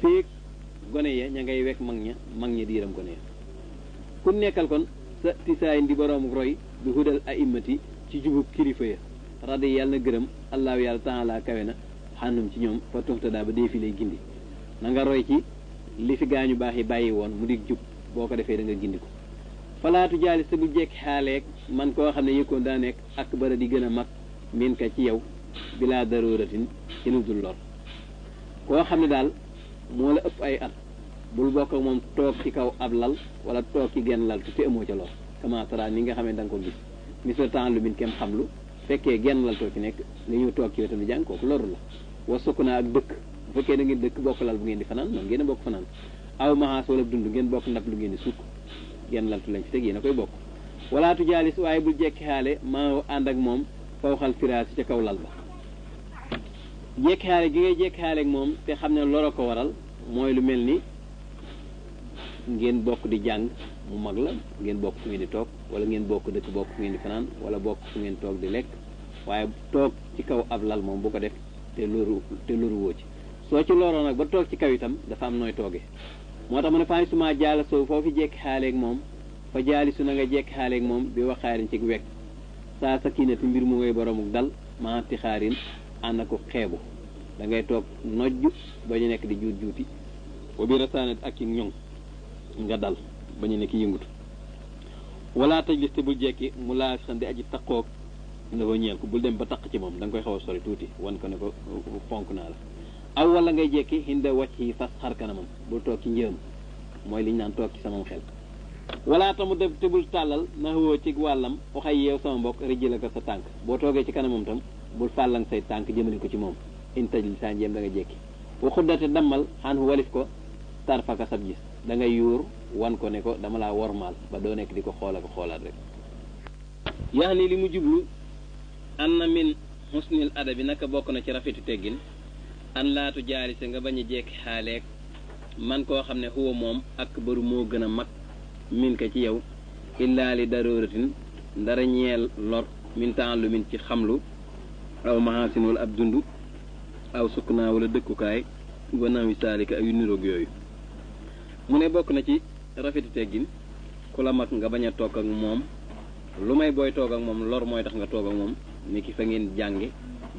féeg gone ya ña ngay wekk mag ña di yërëm gone ya ku nekkal kon sa tisaayin di boroom roy bi hudal a'immati ci jubub kilifa ya radi yàlla na gërëm allahu yàlla taala kawe na xànnum ci ñoom fa tuxtadaa ba dee fi lay gindi na nga roy ci li fi gaañu baax yi bàyyi woon mu dig jub boo ko defee da nga gindi ko falaatu jaali sa bu jekki xaaleeg man koo xam ne yëkkoon daa nekk ak bara di gën a mag min ka ci yow bilaa daruratin ci lu dul lor koo xam ne daal moo la ëpp ay at bul bokk ak moom toog ci kaw ab lal wala toog ci genn lal te amoo ca lor kamatara ni nga xamee da nga ko gis misal temps lu min kem xam lu fekkee genn lal too ci nekk nga ñëw toog ci wetam di jàng kooku loru la wa sukk naa ak dëkk bu fekkee da ngeen dëkk bokk lal bu ngeen di fanaan noonu ngeen a bokk fanaan aw maxaas wala dund ngeen bokk ndab lu ngeen di sukk genn laltu lañ ci teg yéen a koy bokk walaatu jaalis waaye bul jekki xaale maa ànd ak moom fawxal firaas ca kaw lal ba jekki xaale gi ngay jekki xaale ak moom te xam ne loro ko waral mooy lu mel ni ngeen bokk di jàng mu mag la ngeen bokk fu ngeen di toog wala ngeen bokk dëkk bokk fu ngeen di fanaan wala bokk fu ngeen toog di lekk waaye toog ci kaw ab lal moom bu ko def te loru woo ci soo ci loroo nag ba toog ci kaw itam dafa am nooy toogee moo tax mu ne fani suma jaala soo foofu jekki xaaleeg moom fa jaali su na nga jekki xaaleeg moom bi waxaarin ci wekk saa sa kiinati mbir mu ngay boromuk dal maati xaarin ànd ko xeebu da ngay toog nojj ba ñu nekk di juut juuti wa bi rasaanat ak ci ñoŋ nga dal ba ñu nekk yëngutu wala tajlis te bul jekki mu laa xam di aji taqoog na ko ñeel ko bul dem ba taq ci moom da nga koy xaw a sori tuuti wan ko ne ko fonk naa la aw wala ngay jekki hinda wàcc yi fas xar kanamam bul toog ci njëm mooy li ñu naan toog ci sama xel wala tamu def te bul tàllal na woo ci wàllam waxay yeew sama mbokk rijji la ko sa tànk boo toogee ci kanamam tam bul fàllang say tànk jëmale ko ci moom in taj li saa njéem da nga jekki wa xuddate dammal xaan walif ko tarfaka sab gis da ngay yuur wan ko ne ko dama laa wormaal ba doo nekk di ko xoola ko xoolaat rek yaa ni li mu jublu an na min husnil adabi naka bokk na ci rafetu teggin an laatu jaalise nga bañ a jekki xaaleeg man koo xam ne huwa moom ak baru moo gën a mag min ka ci yow illaa li daruratin ndara ñeel lor min taallu min ci xamlu aw mahasin wala ab dund aw sukkanaa wala dëkkukaay wanaawi saalika ay niroog yooyu mu ne bokk na ci rafetu teggin ku la mag nga bañ a toog ak moom lu may booy toog ak moom lor mooy tax nga toog ak moom ni ki fa ngeen jànge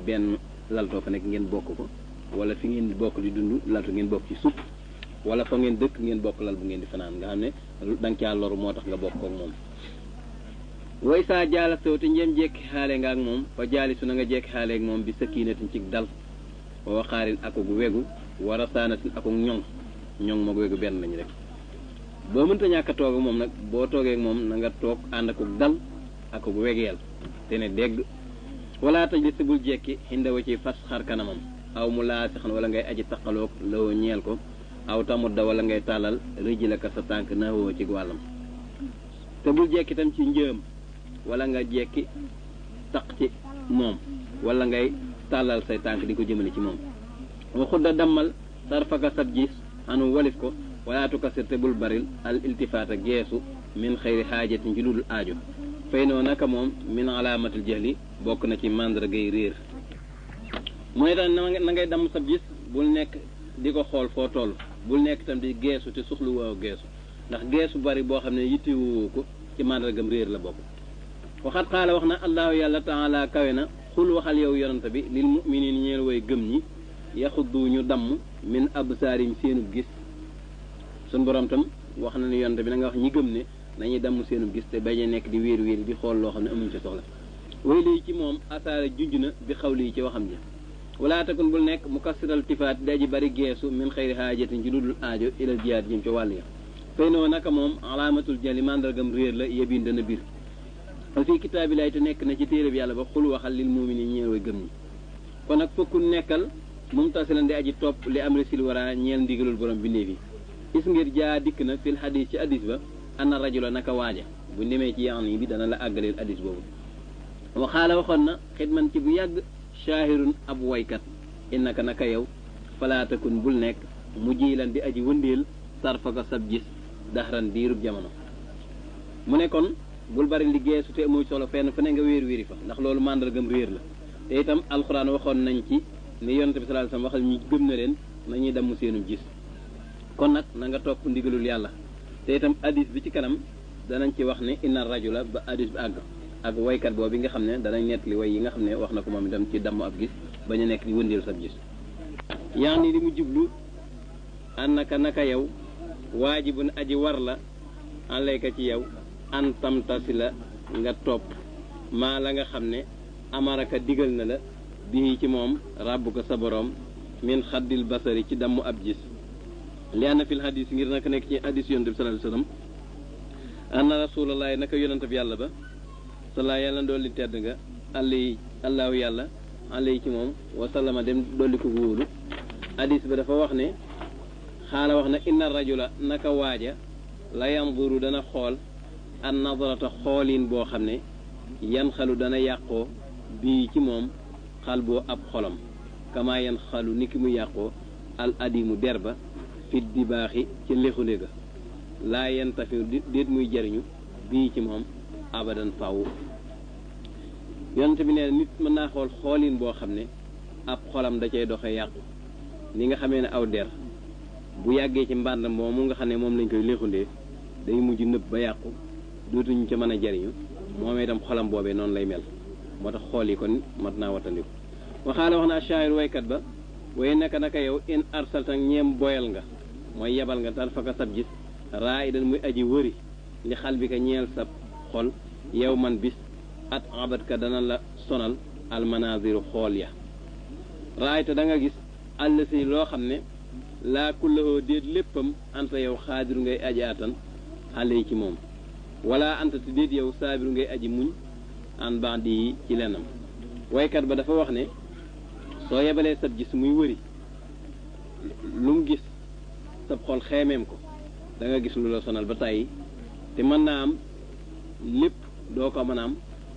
benn laltoo fa nekk ngeen bokk ko wala fi ngeen bokk di dund laltu ngeen bokk ci suuf wala fa ngeen dëkk ngeen bokk lal bu ngeen di fanaan nga xam ne da nga caa loru moo tax nga bokk ak moom way saa jaala sow te njëm jekki xaale nga ak moom fa jaali su na nga jekki xaale ak moom bi sakinatin ci dal wa waxaarin akuk wegu wa rasaanatin akuk ñoŋ moog wegu benn lañu rek boo mënta ñàkk a toog ak moom nag boo toogee ak moom na nga toog ànd akuk dal akuk wegeel te ne dégg wala taj li si bul jekki xindawa ci fas xar kanamam aw mu laa si xan wala ngay aji taqaloog lawoo ñeel ko aw tamudda wala ngay tàllal rijlaka sa tànk nahoo ci wàllam te bul jekki tam ci njëm wala nga jekki taq ci moom wala ngay tàllal say tànk di ko jëmale ci moom wa xudda dammal sarfaka sab gis anu walif ko wala tukasir te bul baril al iltifaata geesu min xayri xaajatin ci ludul aajo fay noo naka moom min alaamatil jahli bokk na ci màndargay réer mooy tax na ngay damm sab gis bul nekk di ko xool foo toll bul nekk tam di geesu te suxlu woo geesu ndax geesu bari boo xam ne yittewoo ko ci màndargam réer la bokk waxat xaala wax na allahu yàlla taala kawe na xul waxal yow yonante bi lil muminin ñeel way gëm ñi yaxuddu ñu damm min absaarim seenub gis suñ borom tam wax na ni yonante bi na nga wax ñi gëm ne nañuy damm seenub gis te bañ a nekk di wéer wéer di xool loo xam ne amuñ ci soxla way lii ci moom asaara junj na bi xaw lii ci waxam ji wala takun bul nekk mu kassiral tifaat daji bari geesu min xayri haajatin ci dudul aajo ilal jihaad jëm ci wàll ya fay noo naka moom alaamatul jali mandargam réer la yebin dana bir wa fii kitaabillahi te nekk na ci téere bi yàlla ba xul waxal lil mu'minin ñeel way gëm ñi kon nag fokkul nekkal mumtasilan di aji topp li amri sil wara ñeel ndigalul borom bi néefi is ngir jaa dikk na fil hadis ci hadis ba anna rajula naka waaja bu demee ci yaani bi dana la àggaleel hadis boobu waxaala waxoon na xidman ci bu yàgg shaahirun ab waykat innaka naka yow falaatakun bul nekk mu jiilan di aji wëndeel sarfaka sab gis daxran diirub jamono mu ne kon bul bari li geesu te amuy solo fenn fu ne nga wéer wéeri fa ndax loolu màndargam réer la te itam alxuraan waxoon nañ ci ni yonent bi sallallahu alayhi wasallam waxal ñi gëm na leen nañuy damm seenum gis kon nag na nga topp ndigalul yàlla te itam hadis bi ci kanam danañ ci wax ne inna rajula ba hadis bi àgg ak waykat boobu bi nga xam ne danañ nettali way yi nga xam ne wax na ko moom itam ci damm ab gis bañ a nekk di wëndeel sab gis yaa ni li mu jublu annaka naka yow waajibun aji war la alayka ci yow an tamtasi la nga topp maa la nga xam ne amaraka digal na la bii ci moom ràbb ko sa boroom min xaddil basari ci damm ab gis li anna fil hadis ngir naka nekk ci hadis yonent bi sallallahu alayhi wasallam anna rasulullahi naka yonent bi yàlla ba sala yàlla dolli tedd nga allahu yàlla alay ci moom wasallama dem dolli ko wóolu hadis ba dafa wax ne xaala wax na inna rajula naka waaja la yanzuru dana xool an nadrata xoolin boo xam ne yan xalu dana yàqoo bii ci moom xal boo ab xolam kama yan xalu ni ki mu yàqoo al adimu derba fit di baaxi ci lexule ga laa yen tafi déet muy jariñu bii ci moom abadan faw yonent bi nee nit mën naa xool xoolin boo xam ne ab xolam da cay doxe yàqu ni nga xamee ne aw der bu yàggee ci mbànd moomu nga xam ne moom lañ koy léexundee day mujj nëb ba yàqu dootuñu ca mën a jariñu moom itam xolam boobee noonu lay mel moo tax xool yi kon mat naa wattandiku waxaala wax na shaayir waykat ba waaye naka yow in arsalta ñeem boyal nga mooy yebal nga tal faka sab gis raa idan muy aji wëri li xal bi ka ñeel sab xol yow man bis at abat ka dana la sonal almanaziru xool ya raayta da nga gis àll si loo xam ne laa kullahoo déet léppam anta yow xaadiru ngay aji atan xale yi ci moom wala anta te déet yow saabiru ngay aji muñ an bandi yi ci lennam waykat ba dafa wax ne soo yebalee sab gis muy wëri lu mu gis sab xol xeemeem ko da nga gis lu la sonal ba tàyyi te mën naa am lépp doo ko mën a am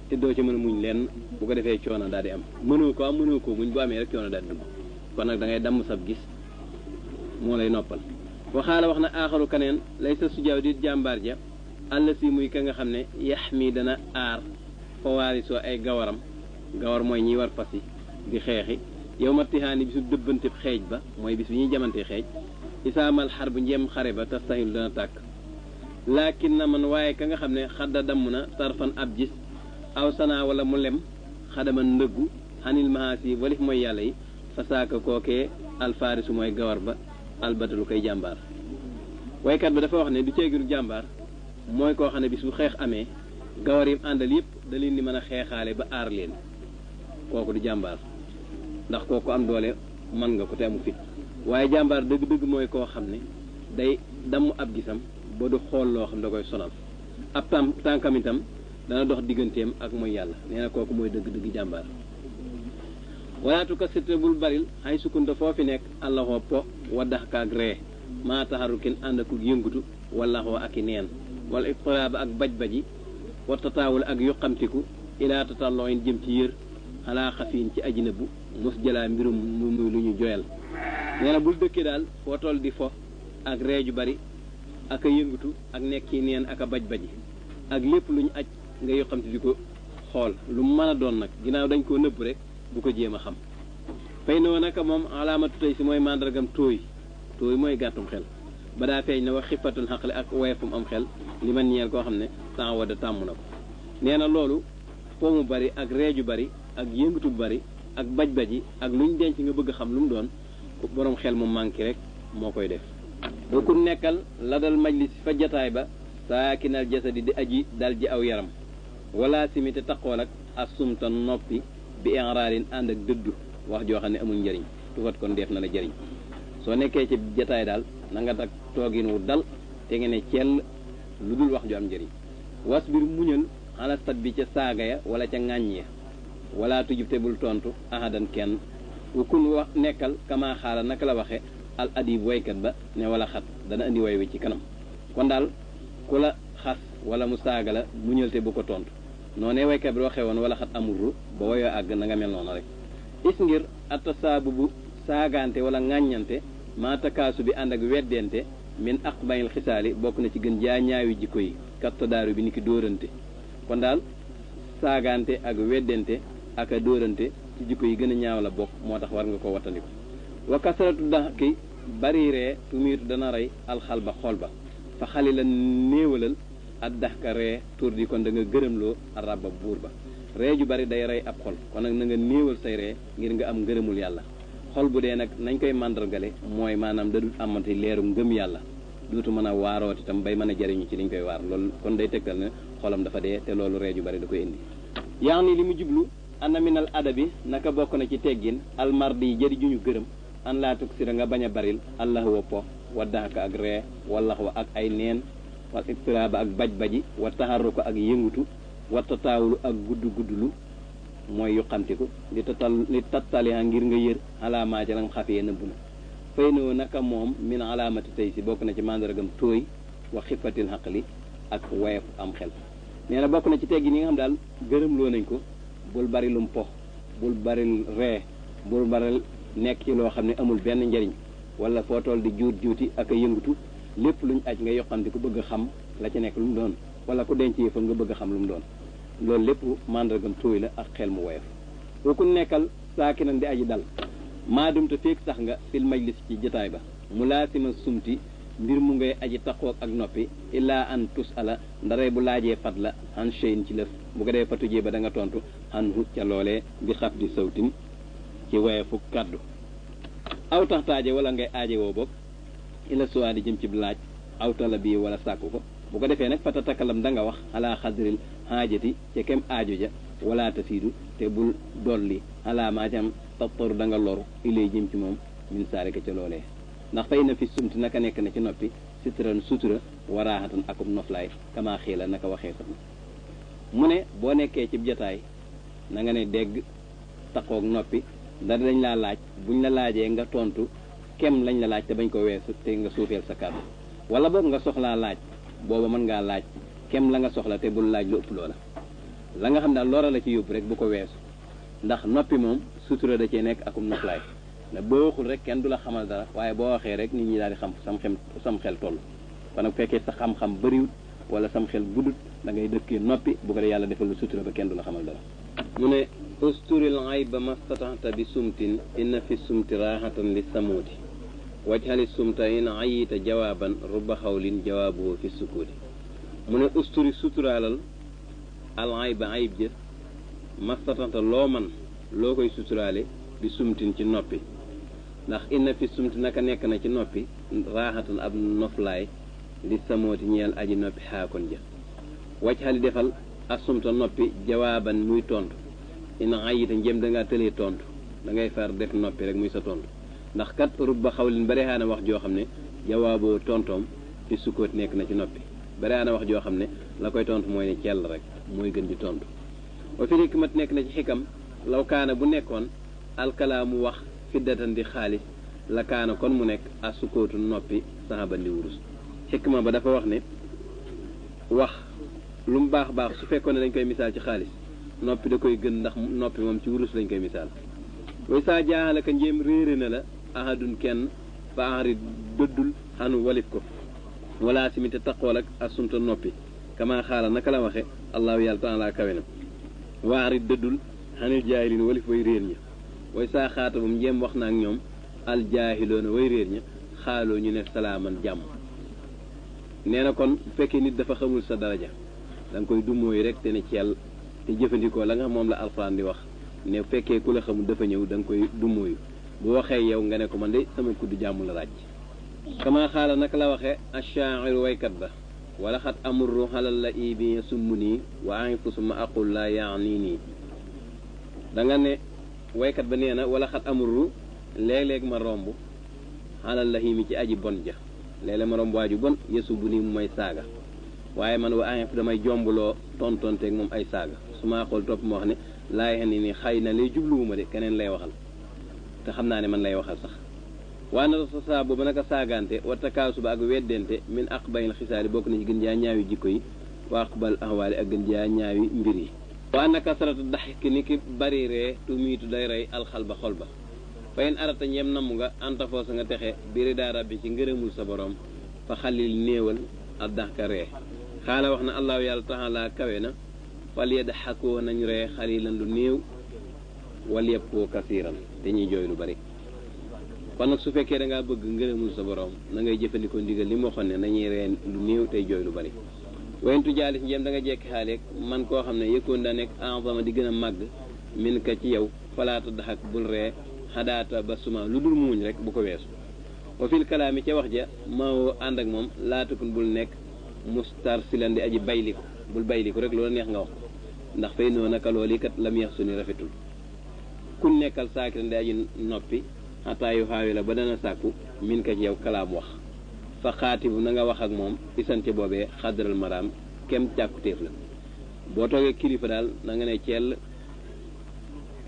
te doo ci mën a muñ lenn bu ko defee coono daal di am mënoo ko muñ bu amee rek coono daal di dugg kon nag da ngay damm sab gis moo lay noppal waxaala wax na aaxaru kaneen lay sa sujaaw di jàmbaar ja àll si muy ka nga xam ne yax mi dana aar fawaari soo ay gawaram gawar mooy ñiy war fas yi di xeexi yow ma tihaani bisu dëbbanteb xeej ba mooy bis bi ñuy jamante xeej isaamal xar bu njeem xare ba tastahilu dana tàkk laakin na man waaye ka nga xam ne xadda damm na tarfan ab gis aw sanaa wala mu lem xadama ndëggu xanil mahaasi walif mooy yàlla yi fasaaka kookee alfaarisu mooy gawar ba albatalu koy jàmbaar waykat ba dafa wax ne du ceegiru jàmbaar mooy koo xam ne bis bu xeex amee gawar yim àndal yëpp da leen di mën a xeexaale ba aar leen kooku du jàmbaar ndax kooku am doole mën nga ko te amu fit waaye jàmbaar dëgg-dëgg mooy koo xam ne day damm ab gisam ba du xool loo xam da koy sonal ab tànkam itam dana dox digganteem ak mooy yàlla nee na kooku mooy dëgg-dëgg jàmbaar walaatu ko site bul baril xay sukkunta foofi nekk allahoo po waddax kaag ree maa taxarukin ànd ak yëngutu wala xoo ak i neen wala iqtiraab ak baj-baji wa tataawul ak yuqamtiku ilaa tatallooyin jëm ci yër xalaa xafiin ci aji nëbbu mos jëlaa mbirum mu muy lu ñu joyal nee na bul dëkkee daal foo toll di fo ak reeju bari ak a yëngutu ak nekki neen ak a baj-baji ak lépp lu ñu aj nga yuqamti di ko xool lu mu mën a doon nag ginnaaw dañ koo nëbb rek bu ko jéem a xam fay noo naka moom alaamatu tey si mooy mandargam tooy mooy gàttum xel ba daa feeñ na wax xifatul xaqli ak woyefum am xel li man ñeel koo xam ne temps wada tàmm na ko nee na loolu foo mu bari ak reeju bari ak yëngatu bu bari ak baj-baji ak luñ denc nga bëgg a xam lu mu doon borom xel mu manqué rek moo koy def doo ku nekkal la dal majlis fa jataay ba saakinal jasadi di aji dal ji aw yaram wala simite taqool ak asumta noppi bi inraarin ànd ak dëddu wax joo xam ne amul njëriñ tufat kon def na la jëriñ soo nekkee ci jataay daal na nga tak toogin wu dal te nga ne cell lu dul wax ju am njëriñ was bir muñal alastat bi ca saaga ya wala ca ŋàññ ya wala tujub te bul tontu ahadan kenn wu kun wax nekkal kama xaala naka la waxe al adib waykat ba ne wala xat dana indi way wi ci kanam kon daal ku la xas wala mu saaga la muñal te bu ko tontu noonee waykat bi waxee woon wala xat amurru ba woyoo àgg na nga mel noonu rek is ngir atta saabu bu saagaante wala ŋàññante maa takaasu bi ànd ak weddente min aqbayil xisaali bokk na ci gën jaa ñaawi jikko yi katta daaru bi ni ki dóorante kon daal saagaante ak weddente ak a dóorante ci jikko yi gën a ñaaw la bokk moo tax war nga ko wattandiku wa kasratu daxki bari ree tumiitu dana rey alxal ba xol ba fa xali la néewalal ak daxka ree tur di kon da nga gërëmloo arab ba buur ba ree ju bari day rey ab xol kon nag na nga néewal say ree ngir nga am ngërëmul yàlla xol bu dee nag nañ koy màndargale mooy maanaam da dul amati leeru ngëm yàlla dootu mën a waaroot itam bay mën a jariñu ci liñ koy waar loolu kon day tegtal ne xolam dafa dee te loolu ree ju bari da koy indi yaa ni li mu jublu ana minal adabi naka bokk na ci teggin almardi jëri ju ñu gërëm an laa tuksira nga bañ a baril allah wa po wa daxaka ak ree wallax wa ak ay neen wa iktiraaba ak baj-baji wa taxarruko ak yëngutu wa tataawulu ak guddulu mooy yu xamtiku li tattaliha ngir nga yër alaamaa ci la nga xafee nëbb na fay noo naka moom min alaamati tey si bokk na ci mandargam tooy wa xifatil xaqli ak woyef am xel nee na bokk na ci teggi ni nga xam daal gërëm loo nañ ko bul bari lum po bul bari ree bul bari nekk ci loo xam ne amul benn njariñ wala foo toll di juuti ak a yëngutu lépp luñ aj nga yoxamti ku bëgg a xam la ci nekk lu mu doon wala ku denc yëfam nga bëgg a xam lu mu doon loolu lépp mandargam tooy la ak xel mu woyof boo ku nekkal saakinan di aji dal maa dum te feek sax nga fil majlis ci jotaay ba mu laasima sumti mbir mu ngay aji taqoog ak noppi illaa an tus ala ndaree bu laajee fat la an cheyin ci lëf bu ko dee fatujee ba da nga tontu an hu ca loolee bi xaf di sawtin ci woyofu kaddu aw tax taaje wala ngay aaje woo boog ila suwaadi jëm ci laaj aw tala bii wala sàkku ko bu ko defee nag fata takkalam da nga wax ala xadril xaajati ca kem aajo ja wala tasiidu te bul dolli ala maa ci am tattaru da nga loru ilay jëm ci moom min saarika ca loolee ndax fay na fi sumti naka nekk na ci noppi sitran sutura waraaxatan akub noflaay kama xiila naka waxee sax mu ne boo nekkee ci jotaay na nga ne dégg taqoog noppi dara dañ laa laaj buñ la laajee nga tontu kem lañ la laaj te bañ ko weesu te nga suufeel sa kàddu wala boog nga soxlaa laaj booba mën ngaa laaj kem la nga soxla te bul laaj lu ëpp loola la nga xam daal loola la ci yóbbu rek bu ko weesu ndax noppi moom sutura da cee nekk akum noflaay ne boo waxul rek kenn du la xamal dara waaye boo waxee rek nit ñi daal di xam sam xel toll kon nag fekkee sa xam-xam bëriwut wala sam xel guddut da ngay dëkkee noppi bu ko dee yàlla defal lu sutura ba kenn du la xamal dara mu ne usturil ayba mastatanta bi sumtin inna fi sumti raahatan li samuuti wajhali sumta in ayita jawaaban rubba xawlin jawaabuhu fi sukuuti mu ne usturi suturaalal al ayba ayib jë mastatanta loo man loo koy suturaale bi sumtin ci noppi ndax inna fi sumti naka nekk na ci noppi raaxatan ab noflaay li samooti ñeel aji noppi xaakon ja wacc xali defal asumta noppi jawaaban muy tontu ina ayita njëm da ngaa tëlee tontu da ngay far def noppi rek muy sa tontu ndax kat rubba xawlin bareexaana wax joo xam ne jawaaboo tontoom fi sukkoot nekk na ci noppi bareexaana wax joo xam ne la koy tontu mooy ne cell rek mooy gën di tontu wa fi hikmat nekk na ci xikam law kaana bu nekkoon alkalaamu wax fiddatan di xaalis la kaana kon mu nekk asukootu noppi saxaban di wurus xikma ba dafa wax ne wax lu mu baax baax su fekkoon ne dañ koy misaal ci xaalis noppi da koy gën ndax noppi moom ci wurus lañ koy misaal way saa jaaxalaka njéem réere na la ahadun kenn fa enri dëddul xanu walif ko wala simite taqool ak asunta noppi kama xaala naka la waxe allahu yàlla taala kawe na waari dëddul xanil jaahilin walif way réer ña way saa xaatabam njéem wax na ak ñoom al jaahiloona way réer ña xaaloo ñu ne salaaman jàmm nee na kon bu fekkee nit dafa xamul sa daraja da nga koy dummóoyu rek te ne ceel te jëfandikoo la nga xam moom la alxuraan di wax ne fekkee ku la xamul dafa ñëw da nga koy dummóoyu bu waxee yow nga ne ko man de sama kudd jàmm la ràcc kama xaala naka la waxe ashaa'iru waykat ba wala xat amurru xalal la i bi summu nii wa anfusu ma aqul la yaani nii da nga ne waykat ba nee na wala xat amurru léeg-léeg ma romb xalal la mi ci aji bon ja léeg-léeg ma romb waaju bon yesu bu nii mu may saaga waaye man wa anf damay jombuloo tontonteeg moom ay saaga su ma xool topp ma wax ne laay xen ni xëy na lay jubluwuma de keneen lay waxal te xam naa ne man lay waxal sax waa na sa saa boobu naka saagante wa takaasu ba ak weddente min aqbayil xisaari bokk na ci gën jaa ñaawi jikko yi wa aqbal ahwaali ak gën jaa ñaawi mbir yi waa naka sarata daxik ni ki bari ree tumiitu day rey alxal ba xol ba fayin arata ñeem namm nga antafoo sa nga texe biri daa rabbi ci ngërëmul sa borom fa xalil néewal ak daxka ree xaala wax na allahu yàlla taala kawe na fal yadxakoo nañ ree xalilan lu néew wal yabkoo kasiiran te ñuy jooy lu bari kon nag su fekkee da ngaa bëgg ngërëmul sa borom na ngay jëfandikoo ndigal li mu waxoon ne nañuy reen lu néew tey jooy lu bari wayentu jaalis njéem da nga jekki xaaleeg man koo xam ne yëkkoon daa nekk enzama di gën a màgg min ka ci yow falaata daxak bul ree xadaata ba suma lu dul muuñ rek bu ko weesu wa fil kalaami ca wax ja maawoo ànd ak moom laatakun bul nekk mustar silan di aji bayliku bul bayliku rek loola neex nga wax ko ndax fay noo naka loolu kat lam yeex su ni rafetul kun nekkal saakiran di aji noppi xataa yu xaawi la ba dana sàkku min ka ci yow kalaam wax fa xaatibu na nga wax ak moom isante boobee xadral maraam kem càkkutéef la boo toogee kilifa daal na nga ne ceel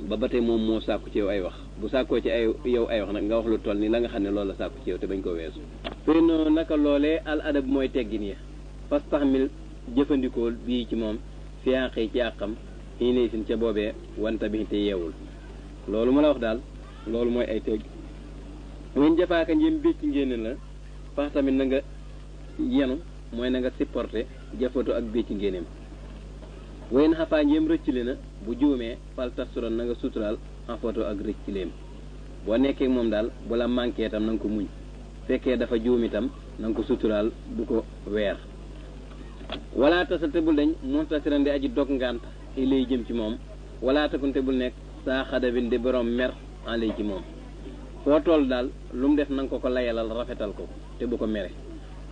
ba tey moom moo sàkku ci yow ay wax bu sàkkoo ci ay yow ay wax nag nga wax lu toll ni la nga xam ne loolu la sàkku ci yow te bañ koo weesu fay noo naka loolee al adab mooy teggin ya fas tax mil jëfandikool bii ci moom fiyanqi ci àqam xii ne sin ca boobee wanta bi te yeewul loolu ma la wax daal loolu mooy ay tegg wen jafaaka njéem bécc ngénne la fax tamit na nga yenu mooy na nga supporté jafatu ak bécc ngénneem wayen xafaa njéem rëccile na bu juumee fal tasturan na nga suturaal xafoto ak rëccileem boo nekkee moom daal bu la manqué itam na nga ko muñ fekkee dafa juum itam na nga ko suturaal bu ko weer wala tasal te bul dañ muntasiran di aji dog ngant i lay jëm ci moom wala takunte bul nekk saa xadabin di borom mer en lay ci moom foo toll daal lu mu def na nga ko layalal rafetal ko te bu ko mere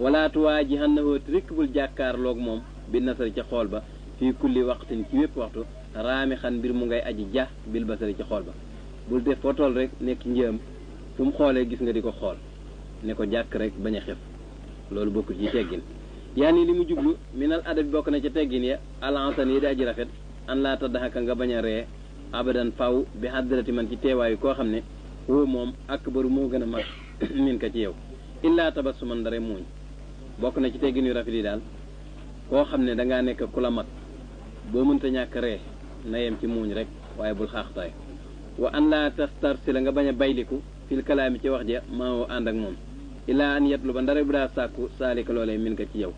wala tuwaa ji xan na woo rikk bul jàkkaarloog moom bi nasari ca xool ba fii kulli waxtin ci wépp waxtu raami xan mbir mu ngay aji ja bil basari ci xool ba bul def foo toll rek nekk njëm fu mu xoolee gis nga di ko xool ne ko jàkk rek bañ a xef loolu bokkul ci teggin yaa nii li mu jublu minal adab bokk na ca teggin ya alansan yi di aji rafet an laa taddaxaka nga bañ a ree abadan faw bi xaddarati man ci teewaayu koo xam ne woo moom akbaru moo gën a mag min ka ci yow illaa tabassuman dara muuñ bokk na ci teggin yu rafet yi daal koo xam ne dangaa nekk ku la mag boo mënta ñàkk ree na yem ci muuñ rek waaye bul xaaxtaay wa an laa tastar si la nga bañ a bayliku fil kalaami ci wax ja maa woo ànd ak moom illaa an yetlu ba ndara bu daa sàkku saalika loolee min ka ci yow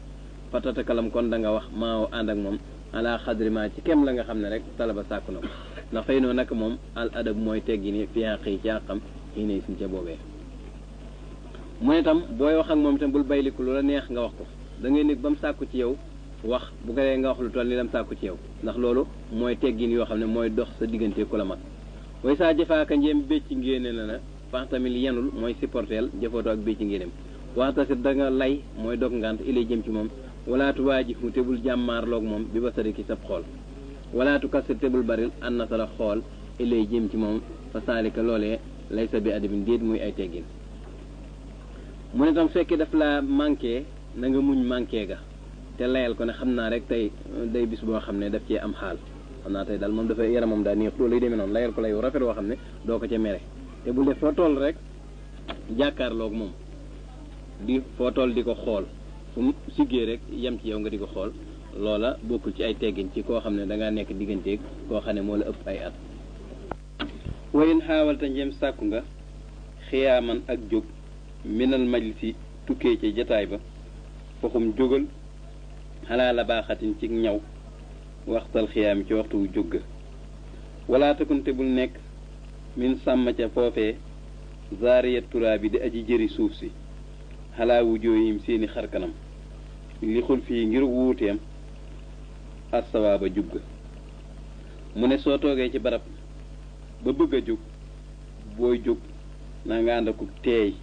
fatatakalam kon da nga wax maa woo ànd ak moom ala xadriment ci kem la nga xam ne rek talaba sàkku na ko ndax fay noo naka moom al adab mooy teggi ni fiyanq yi ci àqam xii ne suñ ca boobee mu ne tam booy wax ak moom itam bul bayliku lu la neex nga wax ko da ngay nekk ba mu sàkku ci yow wax bu ko dee nga wax lu toll ni lam sàkku ci yow ndax loolu mooy teggin yoo xam ne mooy dox sa diggante ku la mag way saa jëfaaka njéem bécc ngéene na la fax tamit yenul mooy supporteel jëfooto ak bécc ngéenem waxta si da nga lay mooy dog ngant ilay jëm ci moom walaatu waajihu te bul jàmmaarloog moom bi ba sari ki sab xool walaatu kasir te bul baril an na sara xool ilay jëm ci moom fa saalika loolee lay sa bi adabin déet muy ay teggin mu ne tam fekkee daf la manqué na nga muñ manqué ga te layal ko ne xam naa rek tey day bis boo xam ne daf cee am xaal xam naa tey daal moom dafa yaramam daal nii loolu lay demee noonu layal ko lay rafet woo xam ne doo ko ca mere te bul def foo toll rek jàkkaarloog moom di foo toll di ko xool fu mu siggee rek yem ci yow nga di ko xool loola bokkul ci ay teggin ci koo xam ne dangaa nekk digganteeg koo xam ne moo la ëpp ay at wayin xaawalta njem sàkku nga xiyaaman ak jóg minal majlisi tukkee ca jataay ba foxum jógal xalaa la baaxatin ci ñaw waxtal xiyaam ci waxtu wu jóg wala takunte bul nekk min sàmm ca foofee zaariyat turaa bi di aji jëri suuf si xalaa wu jooyim seeni xarkanam li xul fii ngir wuuteem assawaaba jugga mu ne soo toogee ci barab ba bëgg a jóg booy jóg naa nga ànd ak teey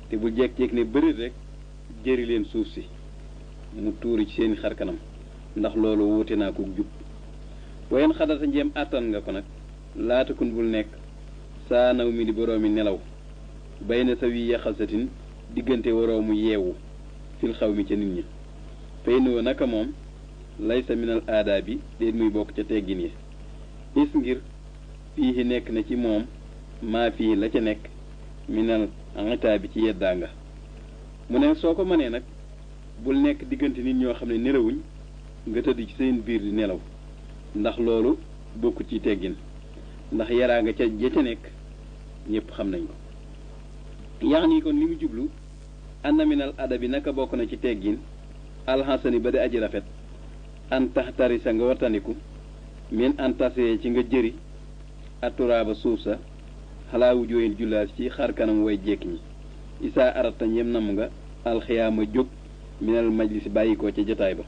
te bul jekk-jekk ne bërit rek jëri leen suuf si mu tuuri ci seeni xarkanam ndax loolu wuute naa ko jub wayen xadata njeem àttan nga ko nag laatakun bul nekk saa naw mi di boroomi nelaw bay na sa wi yaxasatin diggante waroomu yeewu fil xaw mi ca nit ñi fay noo naka moom lay sa minal aadaa bi déet muy bokk ca teggin yi is ngir fii nekk na ci moom maa fii la ca nekk minal ataa bi ci yeddaa nga mu ne soo ko mënee nag bul nekk diggante nit ñoo xam ne nelawuñ nga tëdd ci seen biir di nelaw ndax loolu bokkut ci teggin ndax yaraa nga ca ja ca nekk ñëpp xam nañ ko yaa ngi kon li mu jublu anna minal adabi naka bokk na ci teggin alxasani ba di aji rafet an taxtari sa nga wattandiku min an tasee ci nga jëri aturaaba suuf sa xalaawu jooyin jullaas ci xar kanam way jekk ñi isaa arata njëm nam nga alxiyaama jóg minal majlisi bàyyi ko ca jotaay ba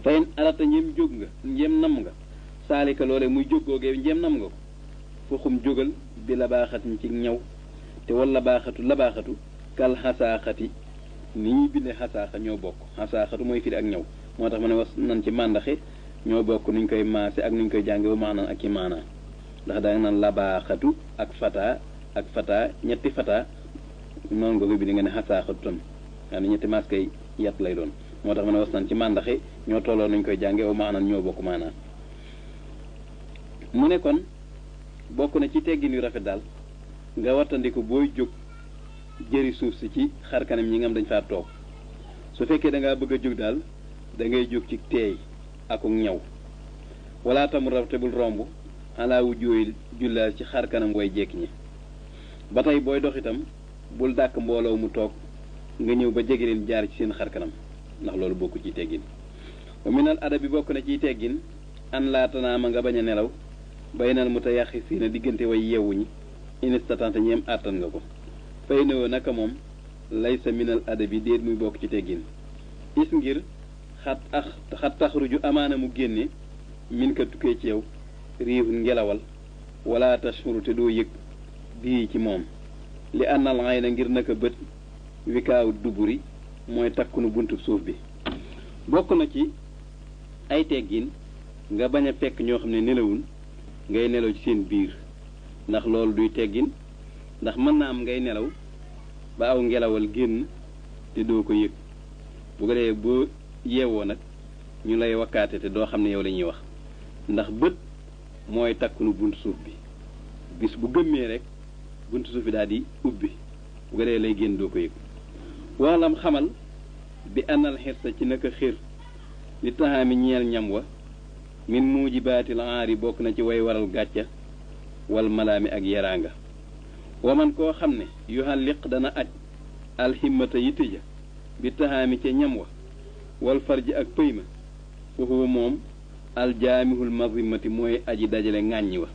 fayin arata njëm jóg nga njëm nam nga saalika loole muy jóg googee njëm nam nga ko foxum jógal bi la baaxatin ci ñaw te wala la baaxatu kal xasaaxati ni ñuy bindee xasaaxa ñoo bokk xasaaxatu mooy firi ak ñaw moo tax ma ne was nan ci màndaxe ñoo bokk nuñ koy maase ak nuñ koy jànge ba maanaan ak ci maanaa ndax daa naan labaaxatu ak fataa ñetti fataa noonu nga ko bindee nga ne xasaaxatu tam xam ne ñetti maas kay yat lay doon moo tax ma ne was nan ci màndaxe ñoo tolloo nuñ koy jànge ba maanaan ñoo bokk maanaa mu ne kon bokk na ci teggin yu rafet daal nga wattandiku booy jóg jëri suuf si ci xar kanam ñi nga am dañ faa toog su fekkee da ngaa bëgg a jóg daal da ngay jóg ci teey ak ñaw wala tam rawte bul romb alaawu jooy jullaas ci xar kanam way jekk ñi ba tey booy dox itam bul dàkk mbooloo mu toog nga ñëw ba jege leen jaar ci seen xar kanam ndax loolu bokk ci teggin wa minal adabi bokk na ciy teggin an laatanaama nga bañ a nelaw baynal mutayaxisiina diggante way yeewuñi inistatante ñeem àttan nga ko fay newoo naka moom lay sa minal adabi déet muy bokk ci teggin is ngir xat taxruju amaana mu génne min ka tukkee ci yow riixun ngelawal wala tashuru te doo yëg bii ci moom li ànnal ay na ngir naka bët wikaaw duburi mooy takkunu buntu suuf bi bokk na ci ay teggin nga bañ a fekk ñoo xam ne nelawul ngay nelaw ci seen biir ndax loolu duy teggin ndax mën na am ngay nelaw ba aw ngelawal génn te doo ko yëg bu ko defee boo yeewoo nag ñu lay wakkaate te doo xam ne yow la ñuy wax ndax bët mooy takkunu buntu suuf bi bis bu gëmmee rek buntu suuf bi daal di ubbi bu ko defee lay génn doo ko yëg waalam xamal bi ànnal xirsa ci naka xir li taxaami ñeel ñam wa min mujibaatil aari bokk na ci way waral gàcca wal malaami ak yaraanga waman koo xam ne yuhalliq dana aj alhimmata yitte ja bi taxaami ca ñam wa wal farji ak pëy ma foofu moom aljaamihul mazimati mooy aji dajale ŋàññi wa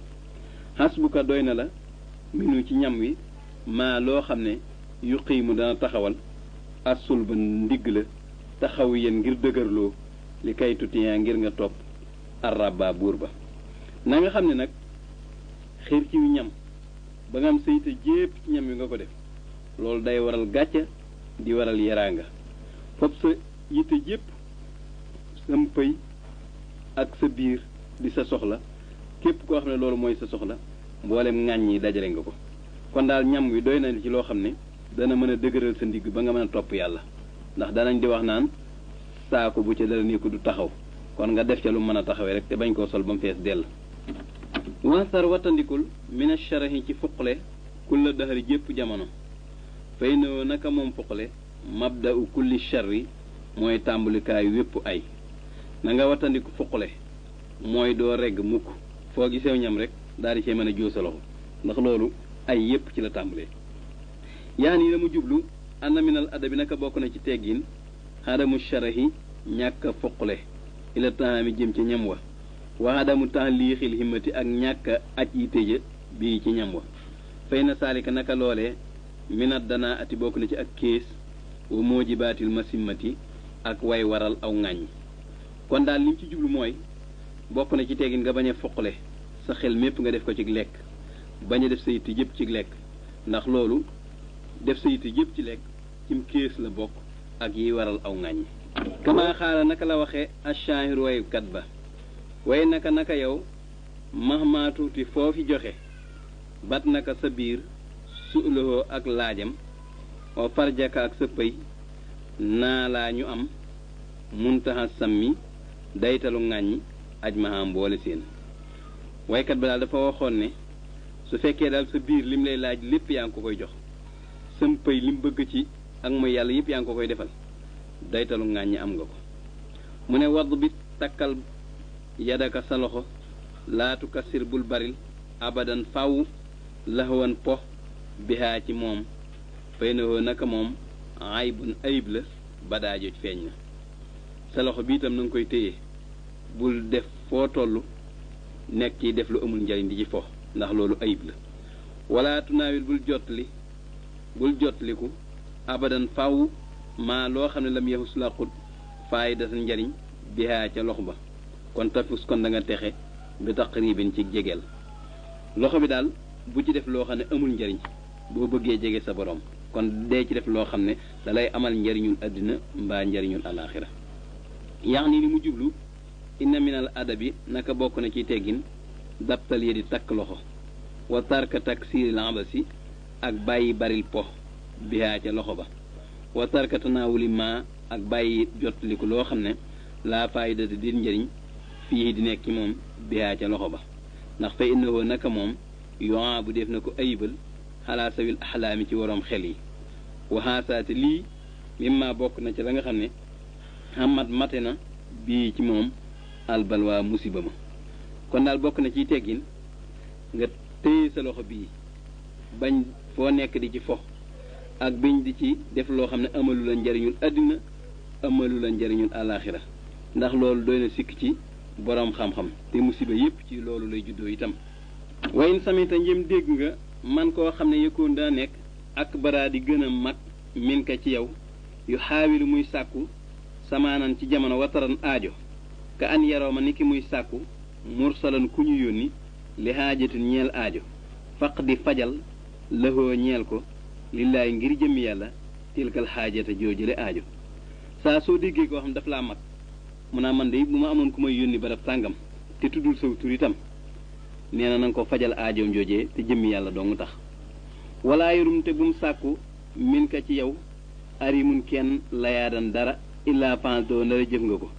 xasbuka doy na la minu ci ñam wi maa loo xam ne yuqiimu dana taxawal asul ba ndigg la taxaw yéen ngir dëgërloo li kay tutiyaa ngir nga topp arraba buur ba na nga xam ne nag xiir ci ñam ba nga am sa yitte jépp ci ñam wi nga ko def loolu day waral gàcca di waral yaraanga fop sa yitte jépp sam pëy ak sa biir di sa soxla képp koo xam ne loolu mooy sa soxla mboolem ŋàññ yi dajale nga ko kon daal ñam wi doy na ci loo xam ne dana mën a dëgëral sa ndigg ba nga mën a topp yàlla ndax danañ di wax naan saako bu ca dara nii ko du taxaw kon nga def ca lu mën a taxawee rek te bañ koo sol ba mu fees dell wansar wattandikul mina sharahi ci fuqle kulla dahari jépp jamono fay na naka moom foqale mabda u kulli sharri mooy tàmbalikaayu wépp ay na nga wattandiku foqale mooy doo regg mukk foo gisew ñam rek daal di cee mën a joo sa loxo ndax loolu ay yépp ci la tàmbalee yaan yi la mu jublu anna minal adabi naka bokk na ci teggin xadamu sharahi ñàkk a foqale ila taami jëm ci ñam wa wa xadamu temps liixil himmati ak ñàkk a aj yi téja bii ci ñam wa fay na saalika naka loolee minat danaa ati bokk na ci ak kees wa moojibaatil masimmati ak way waral aw ŋàññ kon daal li mu ci jublu mooy bokk na ci teggin nga bañ a foqale sa xel mépp nga def ko ci lekk bañ a def sa yitte jëpp ci lekk ndax loolu def sa yitte jëpp ci lekk cim kees la bokk ak yiy waral aw ŋàññ kama xaala naka la waxee ashaahiru waykat ba way naka yow mahma tuuti foofi joxe bat naka sa biir su'lohoo ak laajam wa farjaka ak sa pëy naa laa ñu am muntaha sammi daytalu ŋàññi aj maham boole seen waykat ba daal dafa waxoon ne su fekkee daal sa biir lim lay laaj lépp yaa ngi ko koy jox sam pëy lim bëgg ci ak mooy yàlla yëpp yaa ngi ko koy defal daytalu ŋàññi am nga ko mu ne wadd bi takkal yadaka sa loxo laatu kasir bul baril abadan faw laxawan po bihaa ci moom fay na woo naka moom aybun ayib la badaa joj feeñ na sa loxo bi itam na nga koy téye bul def foo toll nekk ci def lu amul njariñ di ci fo ndax loolu ayib la wala tunaawil bul jotliku abadan faw maa loo xam ne lam yaxus laqut faayda sa njariñ bihaa ca loxo ba kon tafus kon da nga texe bi taqribin ci jegeel loxo bi daal bu ci def loo xam ne amul njariñ boo bëggee jege sa borom kon dee ci def loo xam ne dalay amal njariñul àddina mbaa njariñul alaaxira yax ni li mu jublu inna minal adabi naka bokk na ci teggin dabtal yi di takk loxo wa tarka taksiiril abasi ak bàyyi baril po bihaa ca loxo ba wa tarka tanaawuli ma ak bàyyi jottaliku loo xam ne laa faayda di njariñ fii di nekk ci moom bihaa ca loxo ba ndax fa innahu naka moom yoa bu def na ko ayibal xalaa sawil axlaami ci waroom xel yi waxaasaate lii mimma bokk na ci la nga xam ne xamat mate na bii ci moom albalwaa musiba ma kon daal bokk na ciy teggin nga téye sa loxo bii bañ foo nekk di ci fo ak biñ di ci def loo xam ne amalu la njariñul àddina amalu la njariñul alaaxira ndax loolu doy na sikk ci boroom xam-xam te musiba yépp ci loolu lay juddoo itam wayin samita njëm dégg nga man koo xam ne yëkkoon daa nekk ak baraa di gën a mag min ka ci yow yu xaawilu muy sàkku samaanan ci jamono wataran aajo ka an yaroo ma ni ki muy sàkku mursalan ku ñu yónni li xaajatin ñeel aajo faq di fajal lëxoo ñeel ko lillaay ngir jëmmi yàlla tilkal xaajata joojale aajo saa soo déggee koo xam daf laa mag mu naa man de bu ma amoon ku may yónni barab sàngam te tuddul saw tur itam nee na nga ko fajal aajoom joojee te jëmmi yàlla dong tax walaa yorum te bu mu sàkku min ka ci yow arimun kenn layaadan dara illaa fantoo ndara jëf nga ko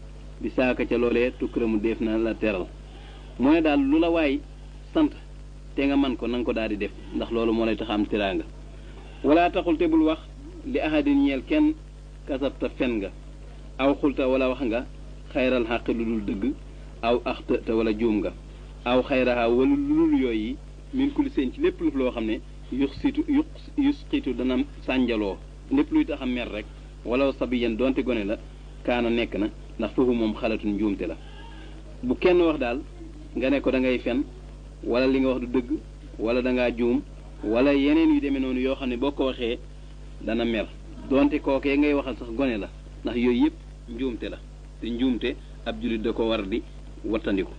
bi saaka ca loolee tukkaramu def na la teral mu ne daal lu la waay sant te nga man ko na nga ko daal di def ndax loolu moo lay tax am teraanga wala taxul te bul wax li ahadin ñeel kenn kasabta fen nga aw xulta wala wax nga xayral xaq lu dul dëgg aw axta te wala juum nga aw xayraha wala lu dul yooyu min kuli seen ci lépp lu loo xam ne yusqitu dana sànjaloo lépp luy tax a mer rek wala sabiyan donte gone la kaana nekk na ndax foofu moom xalatun njuumte la bu kenn wax daal nga ne ko da ngay fen wala li nga wax du dëgg wala da ngaa juum wala yeneen yu demee noonu yoo xam ne boo ko waxee dana mer donte kookee ngay waxal sax gone la ndax yooyu yëpp njuumte la te njuumte ab jullit da ko war di wattandiku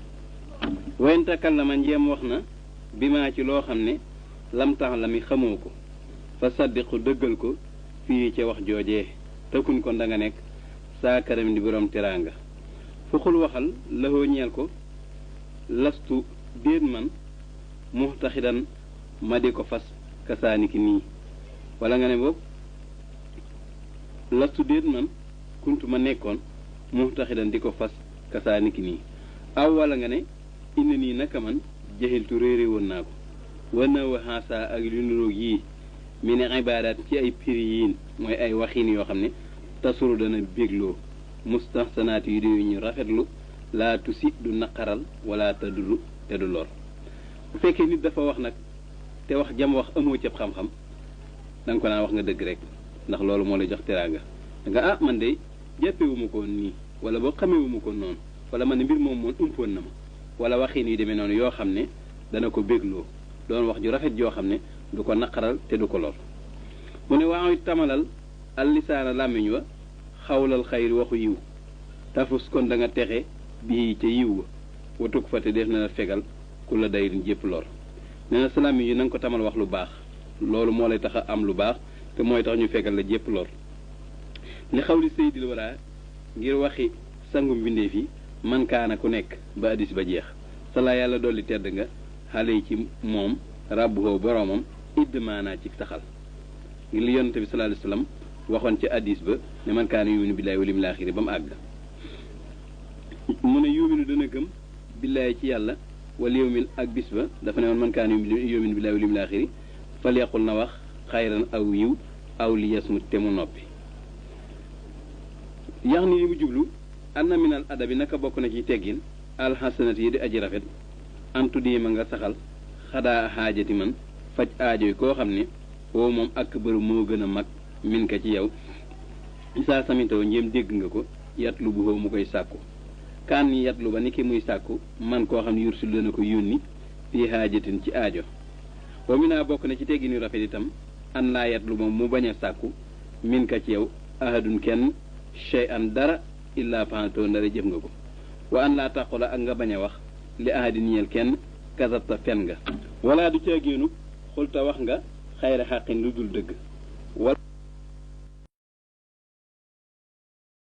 wayn takallama njeem wax na bi maa ci loo xam ne lam tax la mi xamoo ko fa saddiqu dëggal ko fii ca wax joojee tëkkun kon da nga nekk saa karam di borom teraanga fuxul waxal laxoo ñeel ko lastu déet man muxtaxidan ma di ko fas kasaaniki nii wala nga ne boobu lastu déet man kuntu ma nekkoon muxtaxidan di ko fas kasaaniki nii aw wala nga ne indi nii naka man jaxiltu réeré woon naa ko wana waxaasa ak lu niroog yii mi ne ibaadaat ci ay piriyin mooy ay waxiin yoo xam ne tasuru dana bégloo mustahsanaat yu di ñu rafetlu laa tusi du naqaral wala taduru te du lor bu fekkee nit dafa wax nag te wax jam wax amoo cëb xam-xam da nga ko naan wax nga dëgg rek ndax loolu moo lay jox teraanga da nga man de jàppewuma ko nii wala boo xamewuma ko noonu wala man ne mbir moom umpoon na ma wala waxiin yu demee noonu yoo xam ne dana ko bégloo doon wax ju rafet joo xam ne du ko naqaral te du ko lor mu ne waaw tamalal al lisaana làmmiñ wa xawlal xayri waxu yiw tafus kon da nga texe bii ca yiw wa watuk fa te def na la fegal ku la day jépp lor nee na sa làmmiñ yi na nga ko tamal wax lu baax loolu moo lay tax a am lu baax te mooy tax ñu fegal la jépp lor li xawli sayyidil wara ngir waxi sangu mbindeef yi man kaana ku nekk ba addis ba jeex sala yàlla dolli tedd nga xale yi ci moom rabbuhoo boroomam idd maanaa ci saxal ngir li yonante bi sallallahu alayhi wasallam waxoon ci addis ba ne man kaana yuminu billaahi wal yawmil aaxiri ba mu àgg mu ne yuminu dana gëm billaahi ci yàlla wal yawmil ak bis ba dafa ne woon man kaana yuminu billaahi wal yawmil aaxiri fal yaqul na wax xayran aw yiw aw li yasmut te mu noppi yax ni li mu jublu anna minal adabi naka bokk na ci teggin alxasanat yi di aji rafet antu diima nga saxal xadaa xaajati man faj aajoy koo xam ne woo moom ak bëru moo gën a mag min ka ci yow saa samitaw njéem dégg nga ko yatlu bu mu koy sàkku kaan ni yatlu ba ni ki muy sàkku man koo xam ne yursul dana ko yónni fii xaajatin ci aajo wa mi naa bokk na ci teggin yu rafet itam an laa yatlu moom mu bañ a sàkku min ka ci yow ahadun kenn shay an dara illaa fanto ndara jëf nga ko wa an laa taqula ak nga bañ a wax li ahadin ñeel kenn kasabta fen nga wala du caagéenu xulta wax nga xayra xaqin lu dul dëgg wala